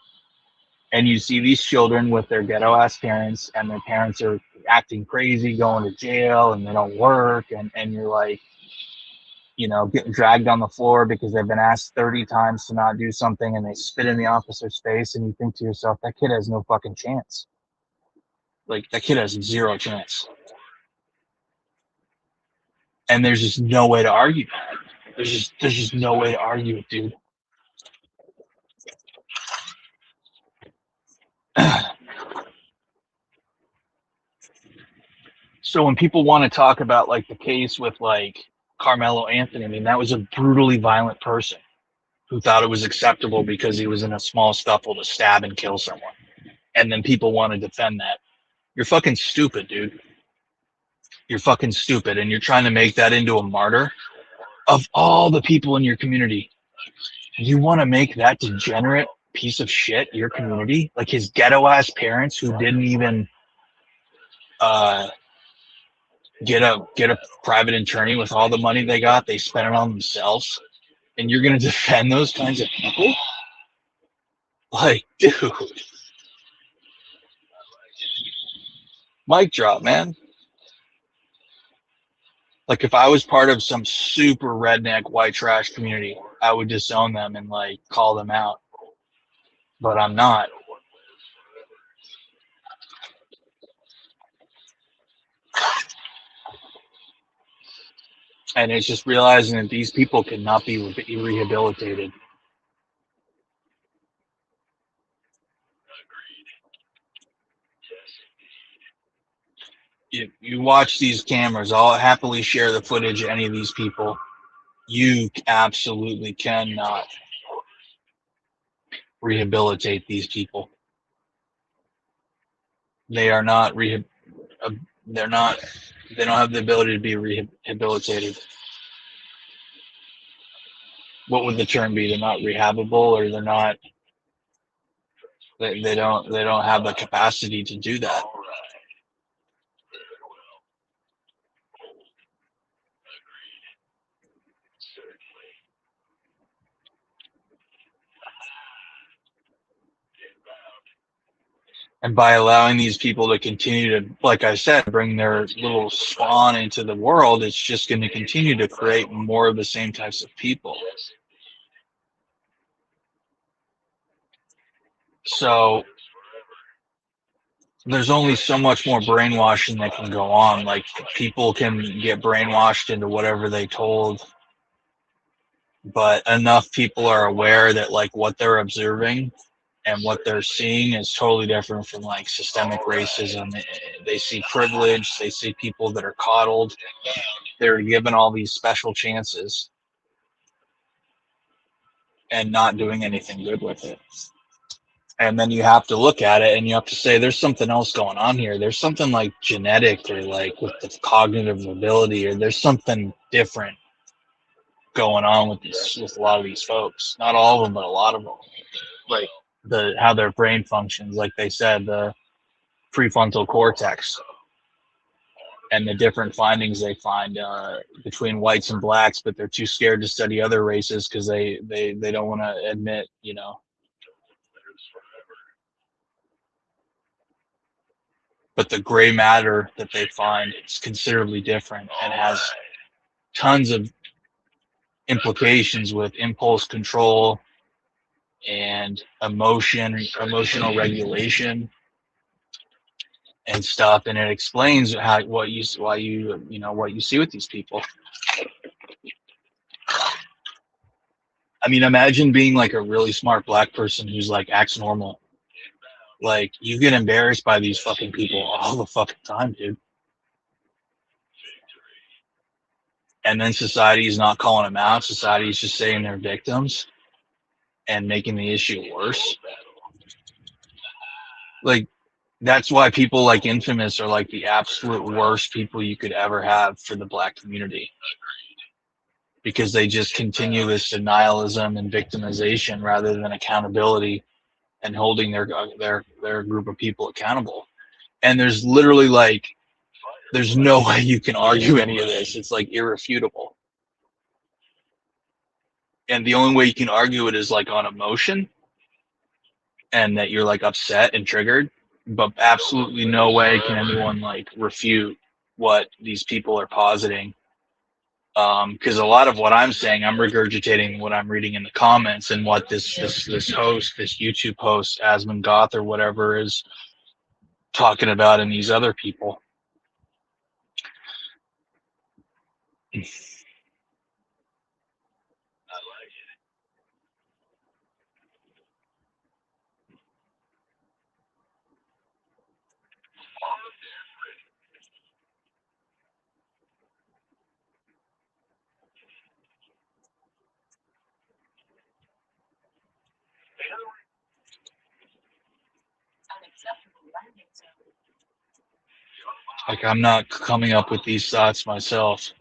And you see these children with their ghetto ass parents, and their parents are acting crazy, going to jail, and they don't work. And you're like, you know, getting dragged on the floor because they've been asked 30 times to not do something, and they spit in the officer's face, and you think to yourself, that kid has no fucking chance. Like, that kid has zero chance. And there's just no way to argue that. There's just no way to argue it, dude. So when people want to talk about, like, the case with, like, Carmelo Anthony, I mean, that was a brutally violent person who thought it was acceptable because he was in a small scuffle to stab and kill someone. And then people want to defend that. You're fucking stupid, dude. you're fucking stupid, and you're trying to make that into a martyr. Of all the people in your community, you want to make that degenerate piece of shit your community? Like his ghetto ass parents who didn't even get a private attorney with all the money they got, they spent it on themselves, and you're gonna defend those kinds of people? Like, dude, mic drop, man. Like if I was part of some super redneck white trash community, I would disown them and like call them out. But I'm not. And it's just realizing that these people cannot be rehabilitated. You watch these cameras, I'll happily share the footage of any of these people. You absolutely cannot rehabilitate these people. They are not they don't have the ability to be rehabilitated. What would the term be? They're not rehabable, or they're not, they don't have the capacity to do that. And by allowing these people to continue to, like I said, bring their little spawn into the world, it's just going to continue to create more of the same types of people. So there's only so much more brainwashing that can go on. Like people can get brainwashed into whatever they told, but enough people are aware that like what they're observing and what they're seeing is totally different from like systemic racism. They see privilege, they see people that are coddled, they're given all these special chances and not doing anything good with it. And then you have to look at it and you have to say there's something else going on here. There's something like genetic, or like with the cognitive ability, or there's something different going on with a lot of these folks. Not all of them, but a lot of them. Like how their brain functions, like they said, the prefrontal cortex, and the different findings they find between whites and blacks, but they're too scared to study other races because they don't want to admit, you know. But the gray matter that they find is considerably different and has tons of implications with impulse control and emotional regulation and stuff, and it explains why you see with these people. I mean, imagine being like a really smart black person who's like acts normal. Like you get embarrassed by these fucking people all the fucking time, dude. And then society is not calling them out. Society is just saying they're victims and making the issue worse. Like that's why people like Infamous are like the absolute worst people you could ever have for the black community, because they just continue this denialism and victimization rather than accountability and holding their group of people accountable. And there's literally like there's no way you can argue any of this. It's like irrefutable. And the only way you can argue it is like on emotion, and that you're like upset and triggered, but absolutely no way can anyone like refute what these people are positing. Because a lot of what I'm saying, I'm regurgitating what I'm reading in the comments and what this host, this YouTube host, Asmund Goth or whatever, is talking about in these other people. Like, I'm not coming up with these thoughts myself.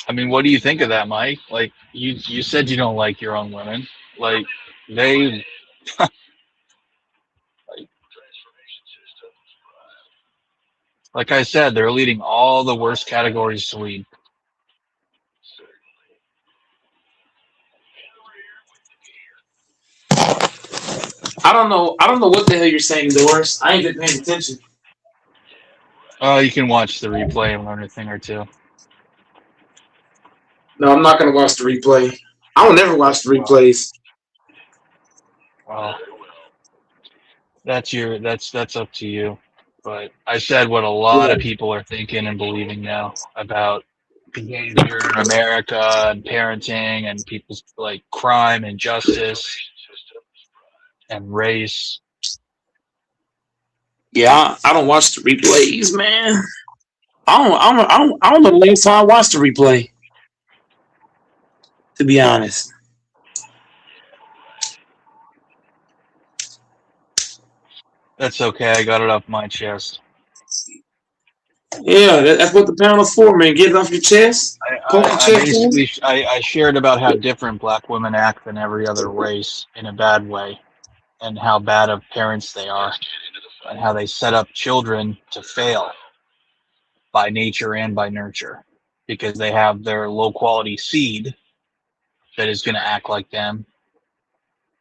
I mean, what do you think of that, Mike? Like, you said you don't like your own women. Like, they, like I said, they're leading all the worst categories to lead. I don't know. I don't know what the hell you're saying, Doris. I ain't been paying attention. You can watch the replay and learn a thing or two. No, I'm not gonna watch the replay. I will never watch the replays. Well, that's up to you. But I said what a lot of people are thinking and believing now about behavior in America and parenting and people's like crime and justice and race. Yeah, I don't watch the replays, man. I don't know the last time I watched the replay. To be honest. That's okay. I got it off my chest. Yeah, that's what the panel's for, man. Get it off your chest. I shared about how different black women act than every other race in a bad way, and how bad of parents they are, and how they set up children to fail by nature and by nurture, because they have their low quality seed that is going to act like them.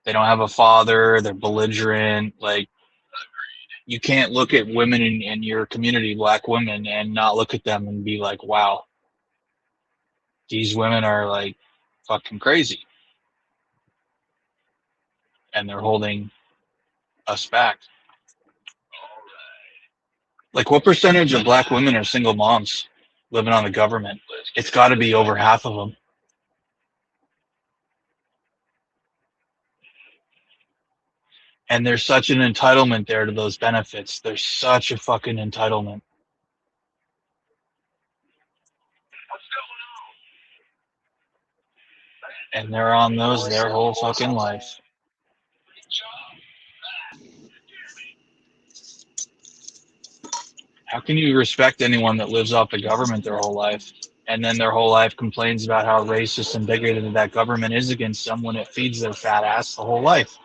They don't have a father. They're belligerent. Like, you can't look at women in your community, black women, and not look at them and be like, wow, these women are like fucking crazy. And they're holding us back. Like, what percentage of black women are single moms living on the government? It's got to be over half of them. And there's such an entitlement there to those benefits. There's such a fucking entitlement. And they're on those their whole fucking life. How can you respect anyone that lives off the government their whole life, and then their whole life complains about how racist and bigoted that government is against them when it feeds their fat ass the whole life?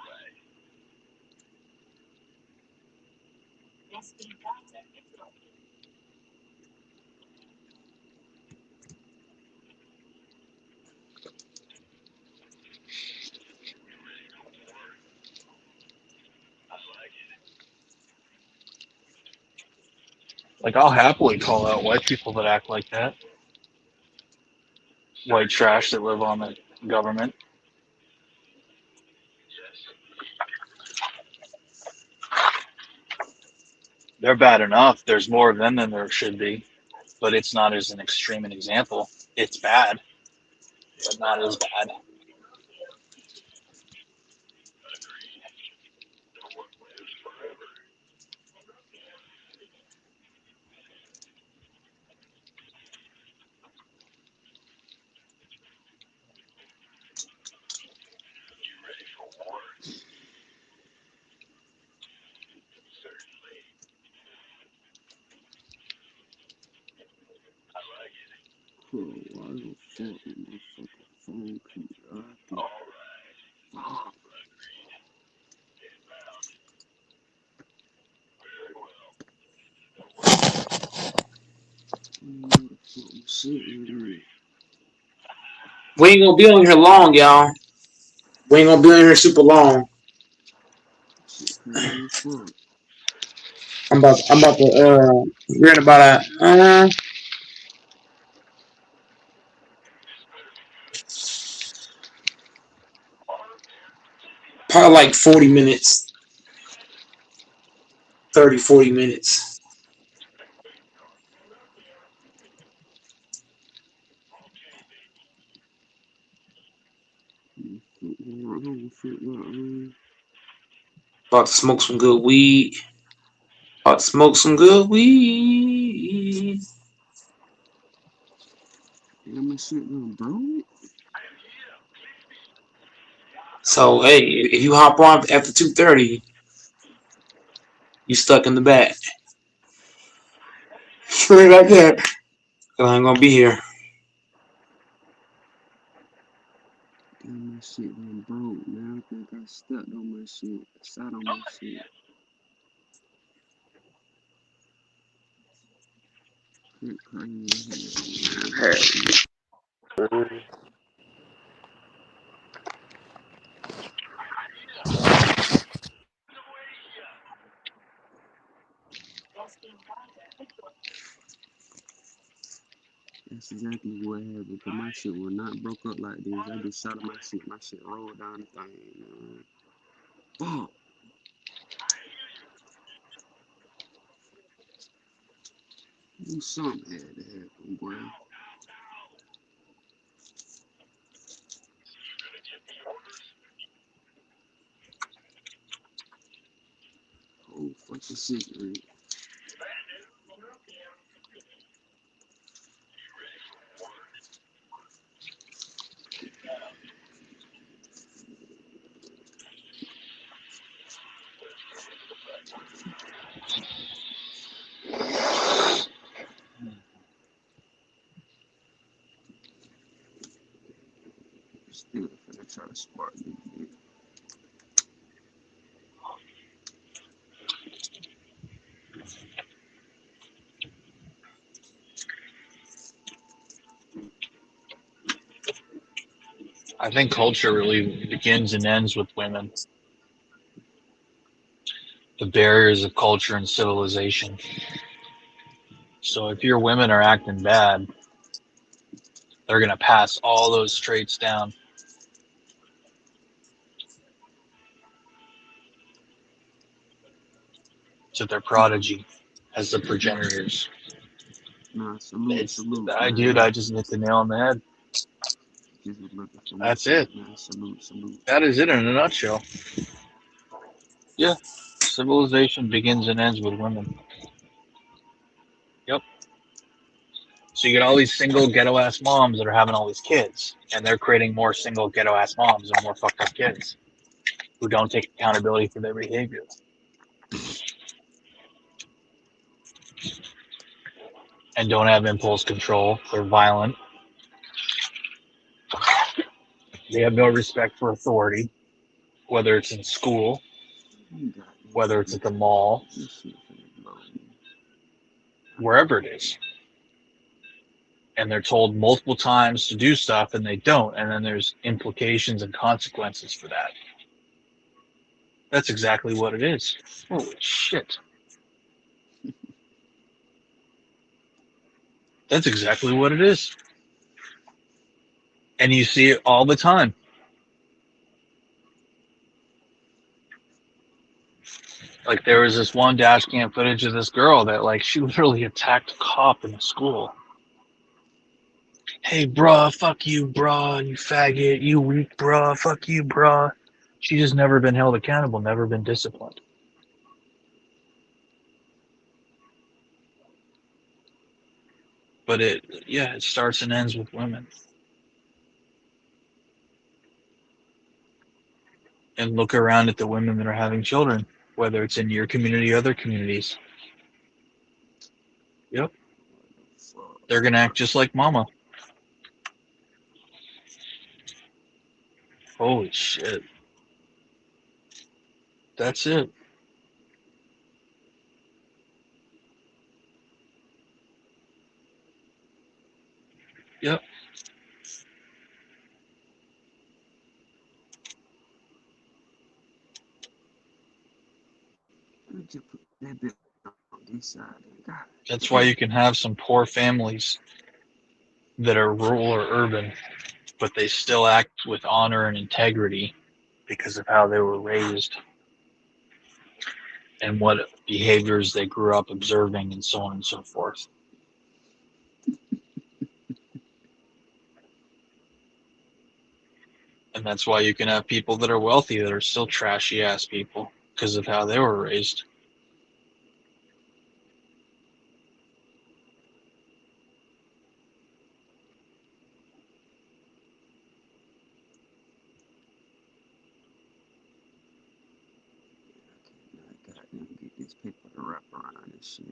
Like, I'll happily call out white people that act like that. White trash that live on the government. They're bad enough. There's more of them than there should be, but it's not as an extreme an example. It's bad, but not as bad. We ain't gonna be on here long, y'all. We ain't gonna be on here super long. I'm about to we're in about a probably like 40 minutes. 30, 40 minutes. About to smoke some good weed. About to smoke some good weed. Damn, my shit done broke. So hey, if you hop on after 2:30, you stuck in the back. Straight like that. 'Cause I ain't gonna be here. Damn, my shit done broke, man. I think I stepped on my shit. Sat on my shit. Shit crazy. That's exactly what happened. Because my shit was not broke up like this. I just shot at my shit. My shit rolled down the thing, man. Fuck. Something had to happen, boy. Oh, fucking cigarette. Still finna try to spark this bitch. I think culture really begins and ends with women. The barriers of culture and civilization. So if your women are acting bad, they're gonna pass all those traits down to their prodigy as the progenitors. Nah, salute, Dude, man. I just hit the nail on the head. Just was looking for my That's shit, it. man. Salute. That is it in a nutshell. Yeah. Civilization begins and ends with women. Yep. So you get all these single ghetto ass moms that are having all these kids, and they're creating more single ghetto ass moms and more fucked up kids who don't take accountability for their behavior. And don't have impulse control. They're violent. They have no respect for authority, whether it's in school, whether it's at the mall, wherever it is. And they're told multiple times to do stuff and they don't, and then there's implications and consequences for that. That's exactly what it is. Holy shit. That's exactly what it is. And you see it all the time. Like there was this one dash cam footage of this girl that like she literally attacked a cop in the school. Hey bruh, fuck you bruh, you faggot, you weak bruh, fuck you bruh. She's just never been held accountable, never been disciplined. But it starts and ends with women. And look around at the women that are having children, whether it's in your community or other communities. Yep. They're gonna act just like mama. Holy shit. That's it. Yep. Just put that bit on this side. God. That's why you can have some poor families that are rural or urban, but they still act with honor and integrity because of how they were raised and what behaviors they grew up observing and so on and so forth. And that's why you can have people that are wealthy that are still trashy ass people because of how they were raised. wrap around this shit.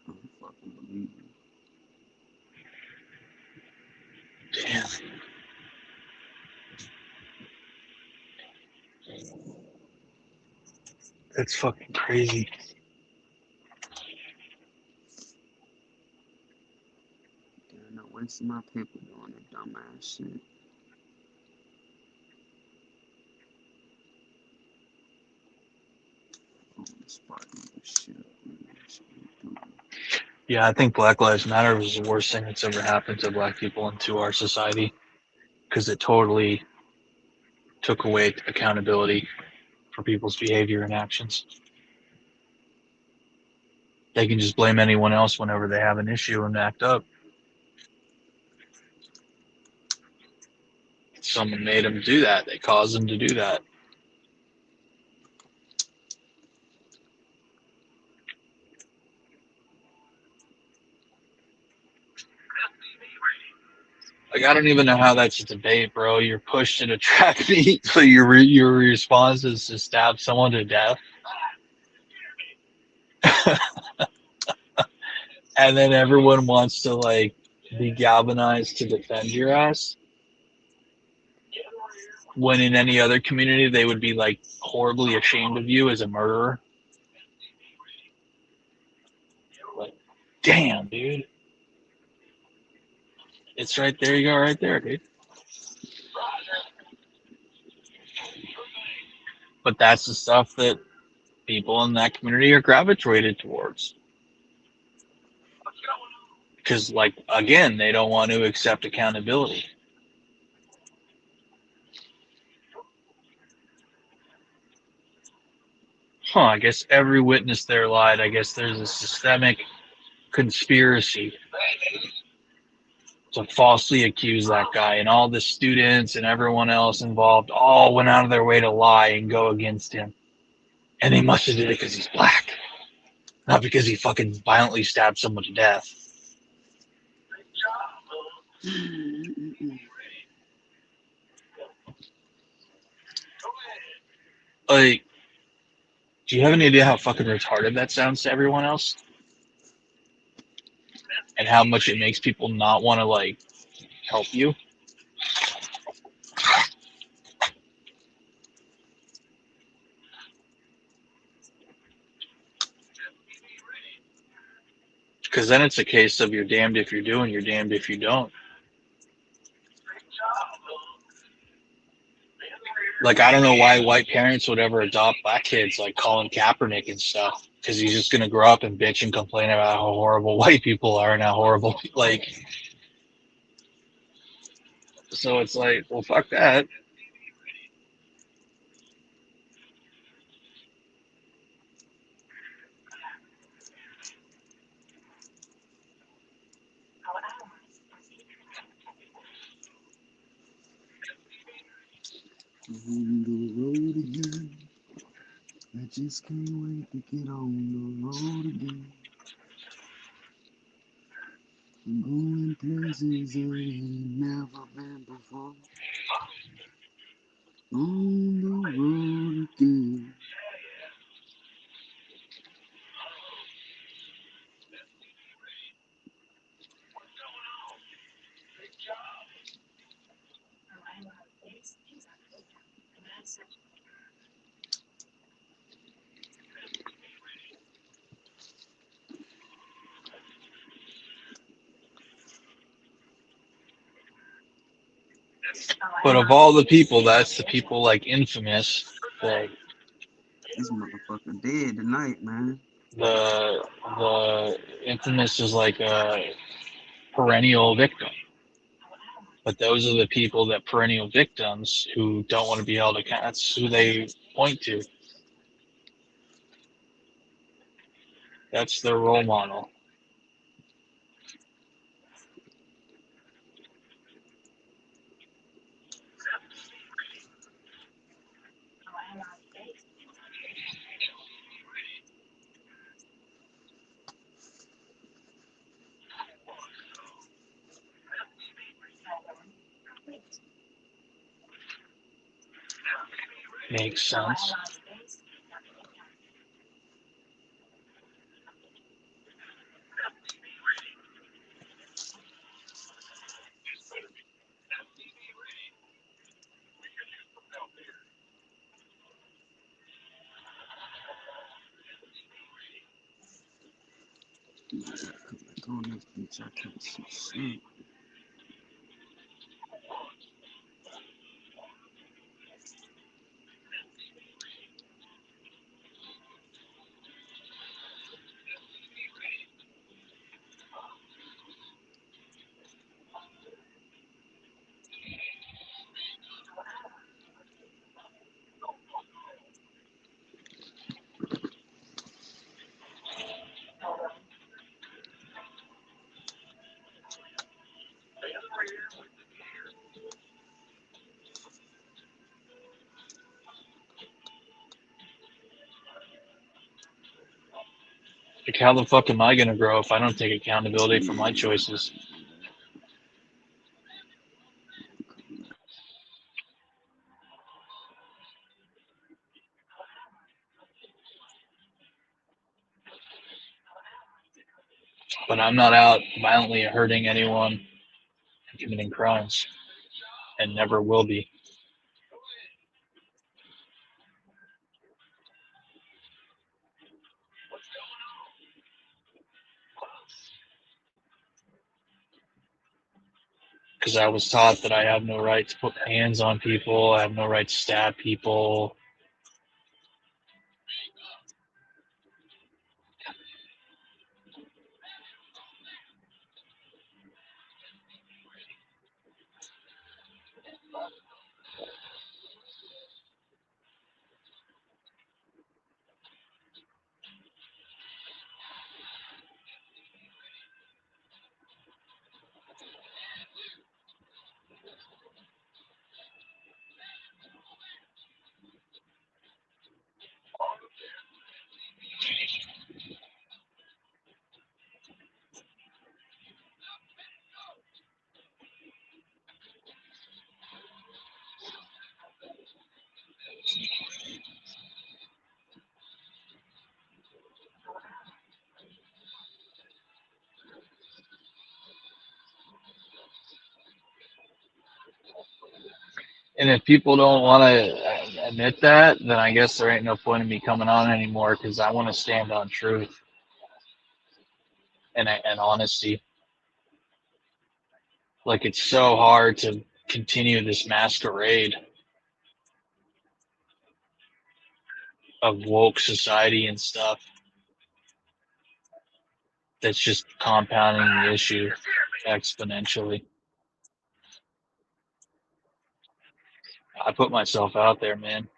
I don't fucking believe you. Damn. That's fucking crazy. Damn, not wasting my paper doing that dumbass shit. On the spot, shit. Yeah, I think Black Lives Matter was the worst thing that's ever happened to black people and to our society because it totally took away accountability for people's behavior and actions. They can just blame anyone else whenever they have an issue and act up. Someone made them do that. They caused them to do that. Like, I don't even know how that's a debate, bro. You're pushed in a track meet, so your response is to stab someone to death. And then everyone wants to, like, be galvanized to defend your ass. When in any other community, they would be, like, horribly ashamed of you as a murderer. Like, damn, dude. It's right there. You go right there, dude. But that's the stuff that people in that community are gravitated towards. Because, like, again, they don't want to accept accountability. I guess every witness there lied. I guess there's a systemic conspiracy to falsely accuse that guy, and all the students and everyone else involved all went out of their way to lie and go against him. And they must have did it because he's black, not because he fucking violently stabbed someone to death. Like, do you have any idea how fucking retarded that sounds to everyone else? And how much it makes people not want to, like, help you? Because then it's a case of you're damned if you do and you're damned if you don't. Like, I don't know why white parents would ever adopt black kids, like Colin Kaepernick and stuff, because he's just going to grow up and bitch and complain about how horrible white people are and how horrible, like, so it's like, well, fuck that. On the road again. I just can't wait to get on the road again. I'm going places I ain't never been before. On the road again. But of all the people, that's the people like Infamous, like This motherfucker dead tonight, man. the Infamous is like a perennial victim. But those are the people that perennial victims who don't want to be held accountable. That's who they point to. That's their role model. Makes sense. Bitch, I can't see shit. Like, how the fuck am I gonna grow if I don't take accountability for my choices? But I'm not out violently hurting anyone and committing crimes, and never will be. Because I was taught that I have no right to put hands on people, I have no right to stab people. And if people don't want to admit that, then I guess there ain't no point in me coming on anymore, because I want to stand on truth and honesty. Like, it's so hard to continue this masquerade of woke society and stuff that's just compounding the issue exponentially. I put myself out there, man.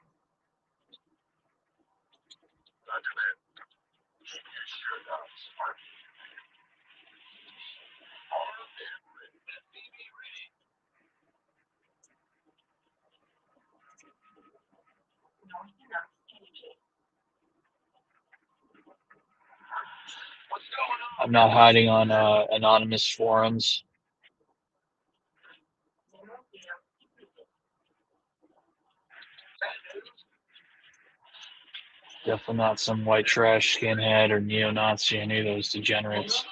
I'm not hiding on anonymous forums. Definitely not some white trash skinhead or neo-Nazi, any of those degenerates.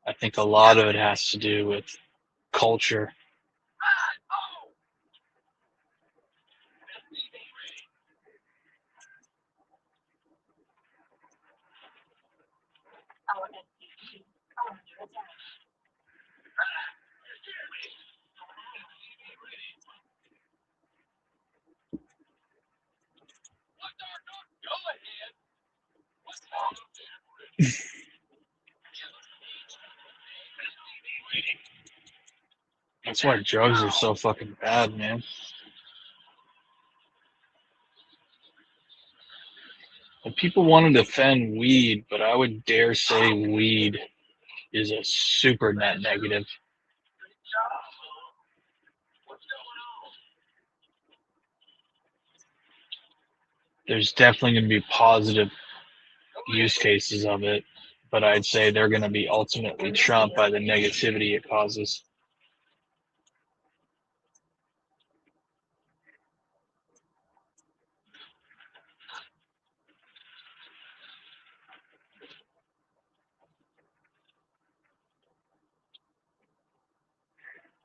I think a lot of it has to do with culture. That's why drugs are so fucking bad, man. And people want to defend weed, but I would dare say weed is a super net negative. There's definitely going to be positive use cases of it, but I'd say they're going to be ultimately trumped by the negativity it causes.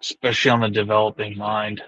Especially on the developing mind.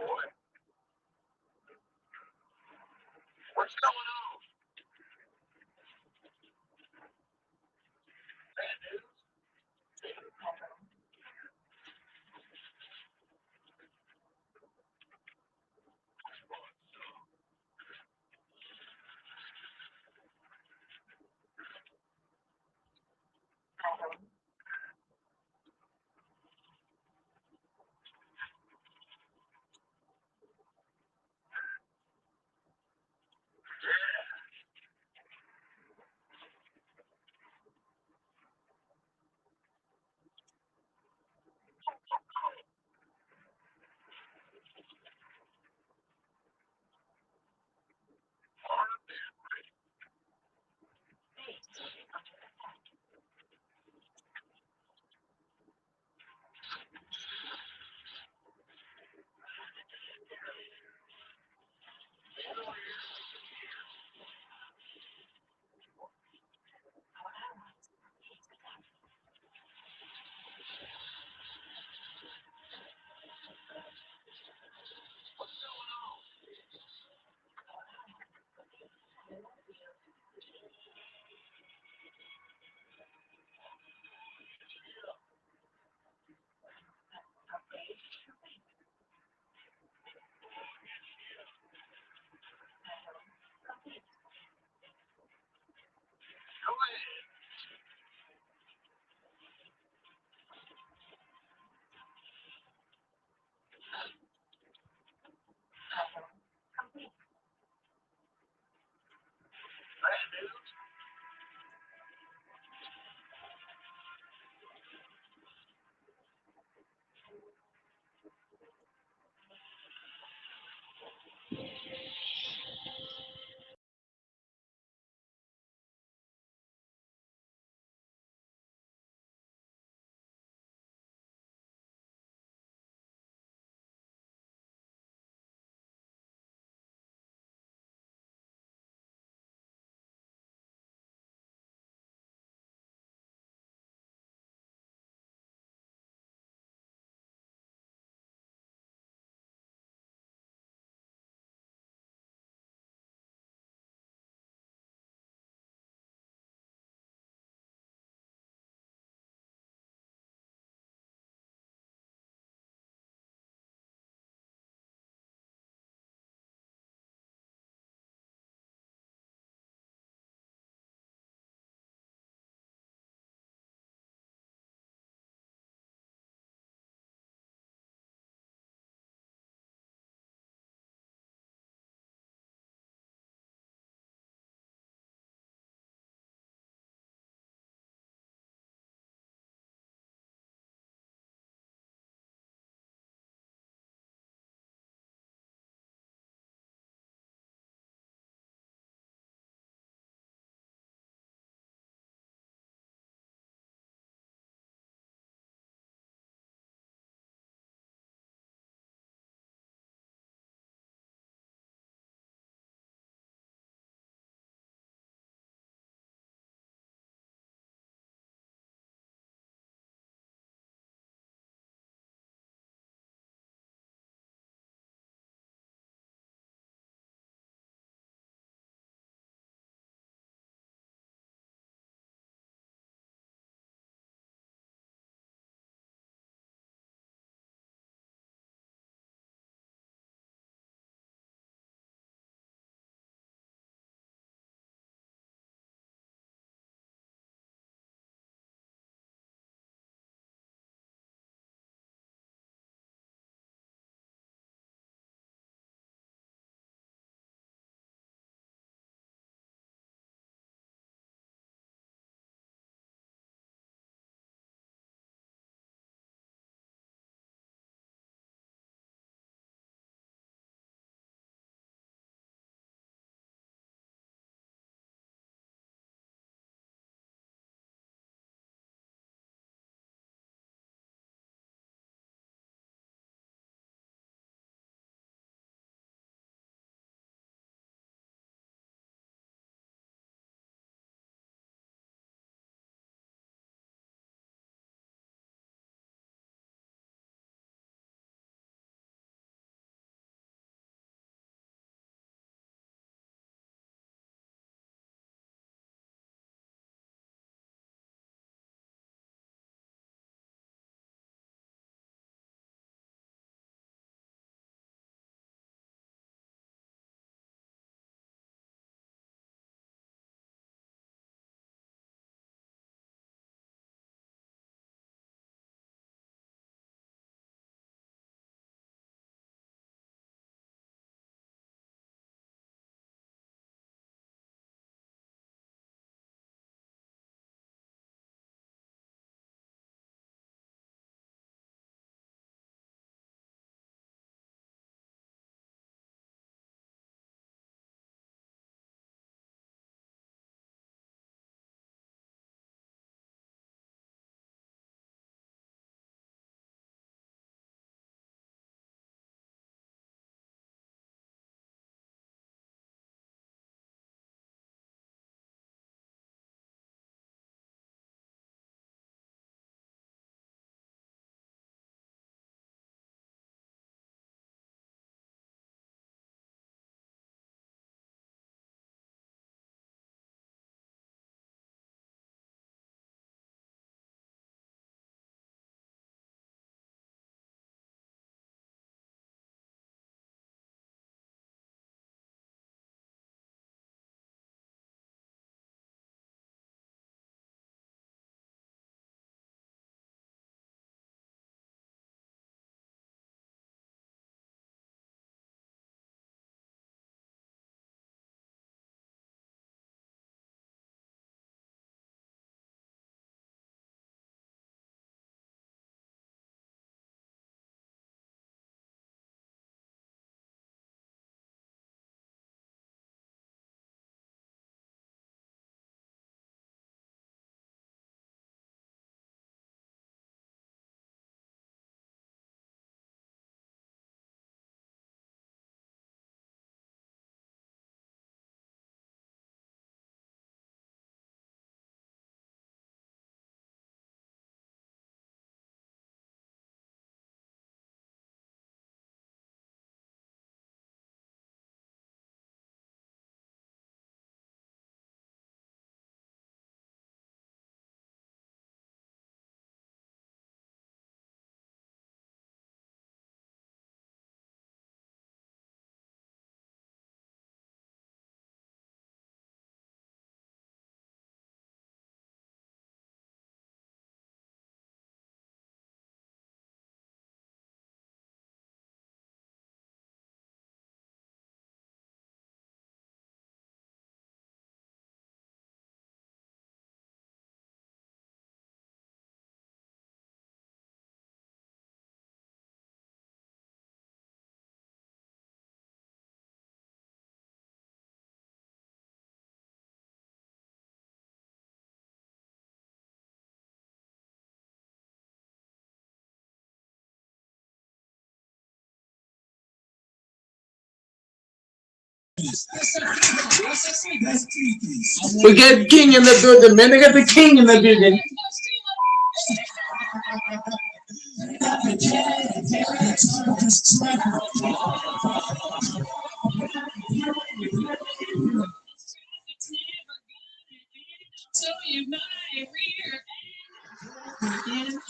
We got the king in the building, man. They got the king in the building.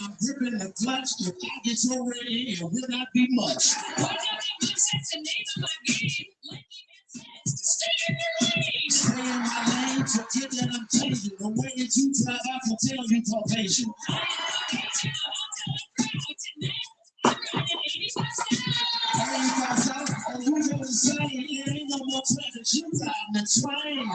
I'm gripping the clutch. If I get so ready, it will not be much. Stay in my lane, forget that I'm changing. The way that you drive, I can tell you Caucasian. You know the same, it ain't no more traffic. You riding the train.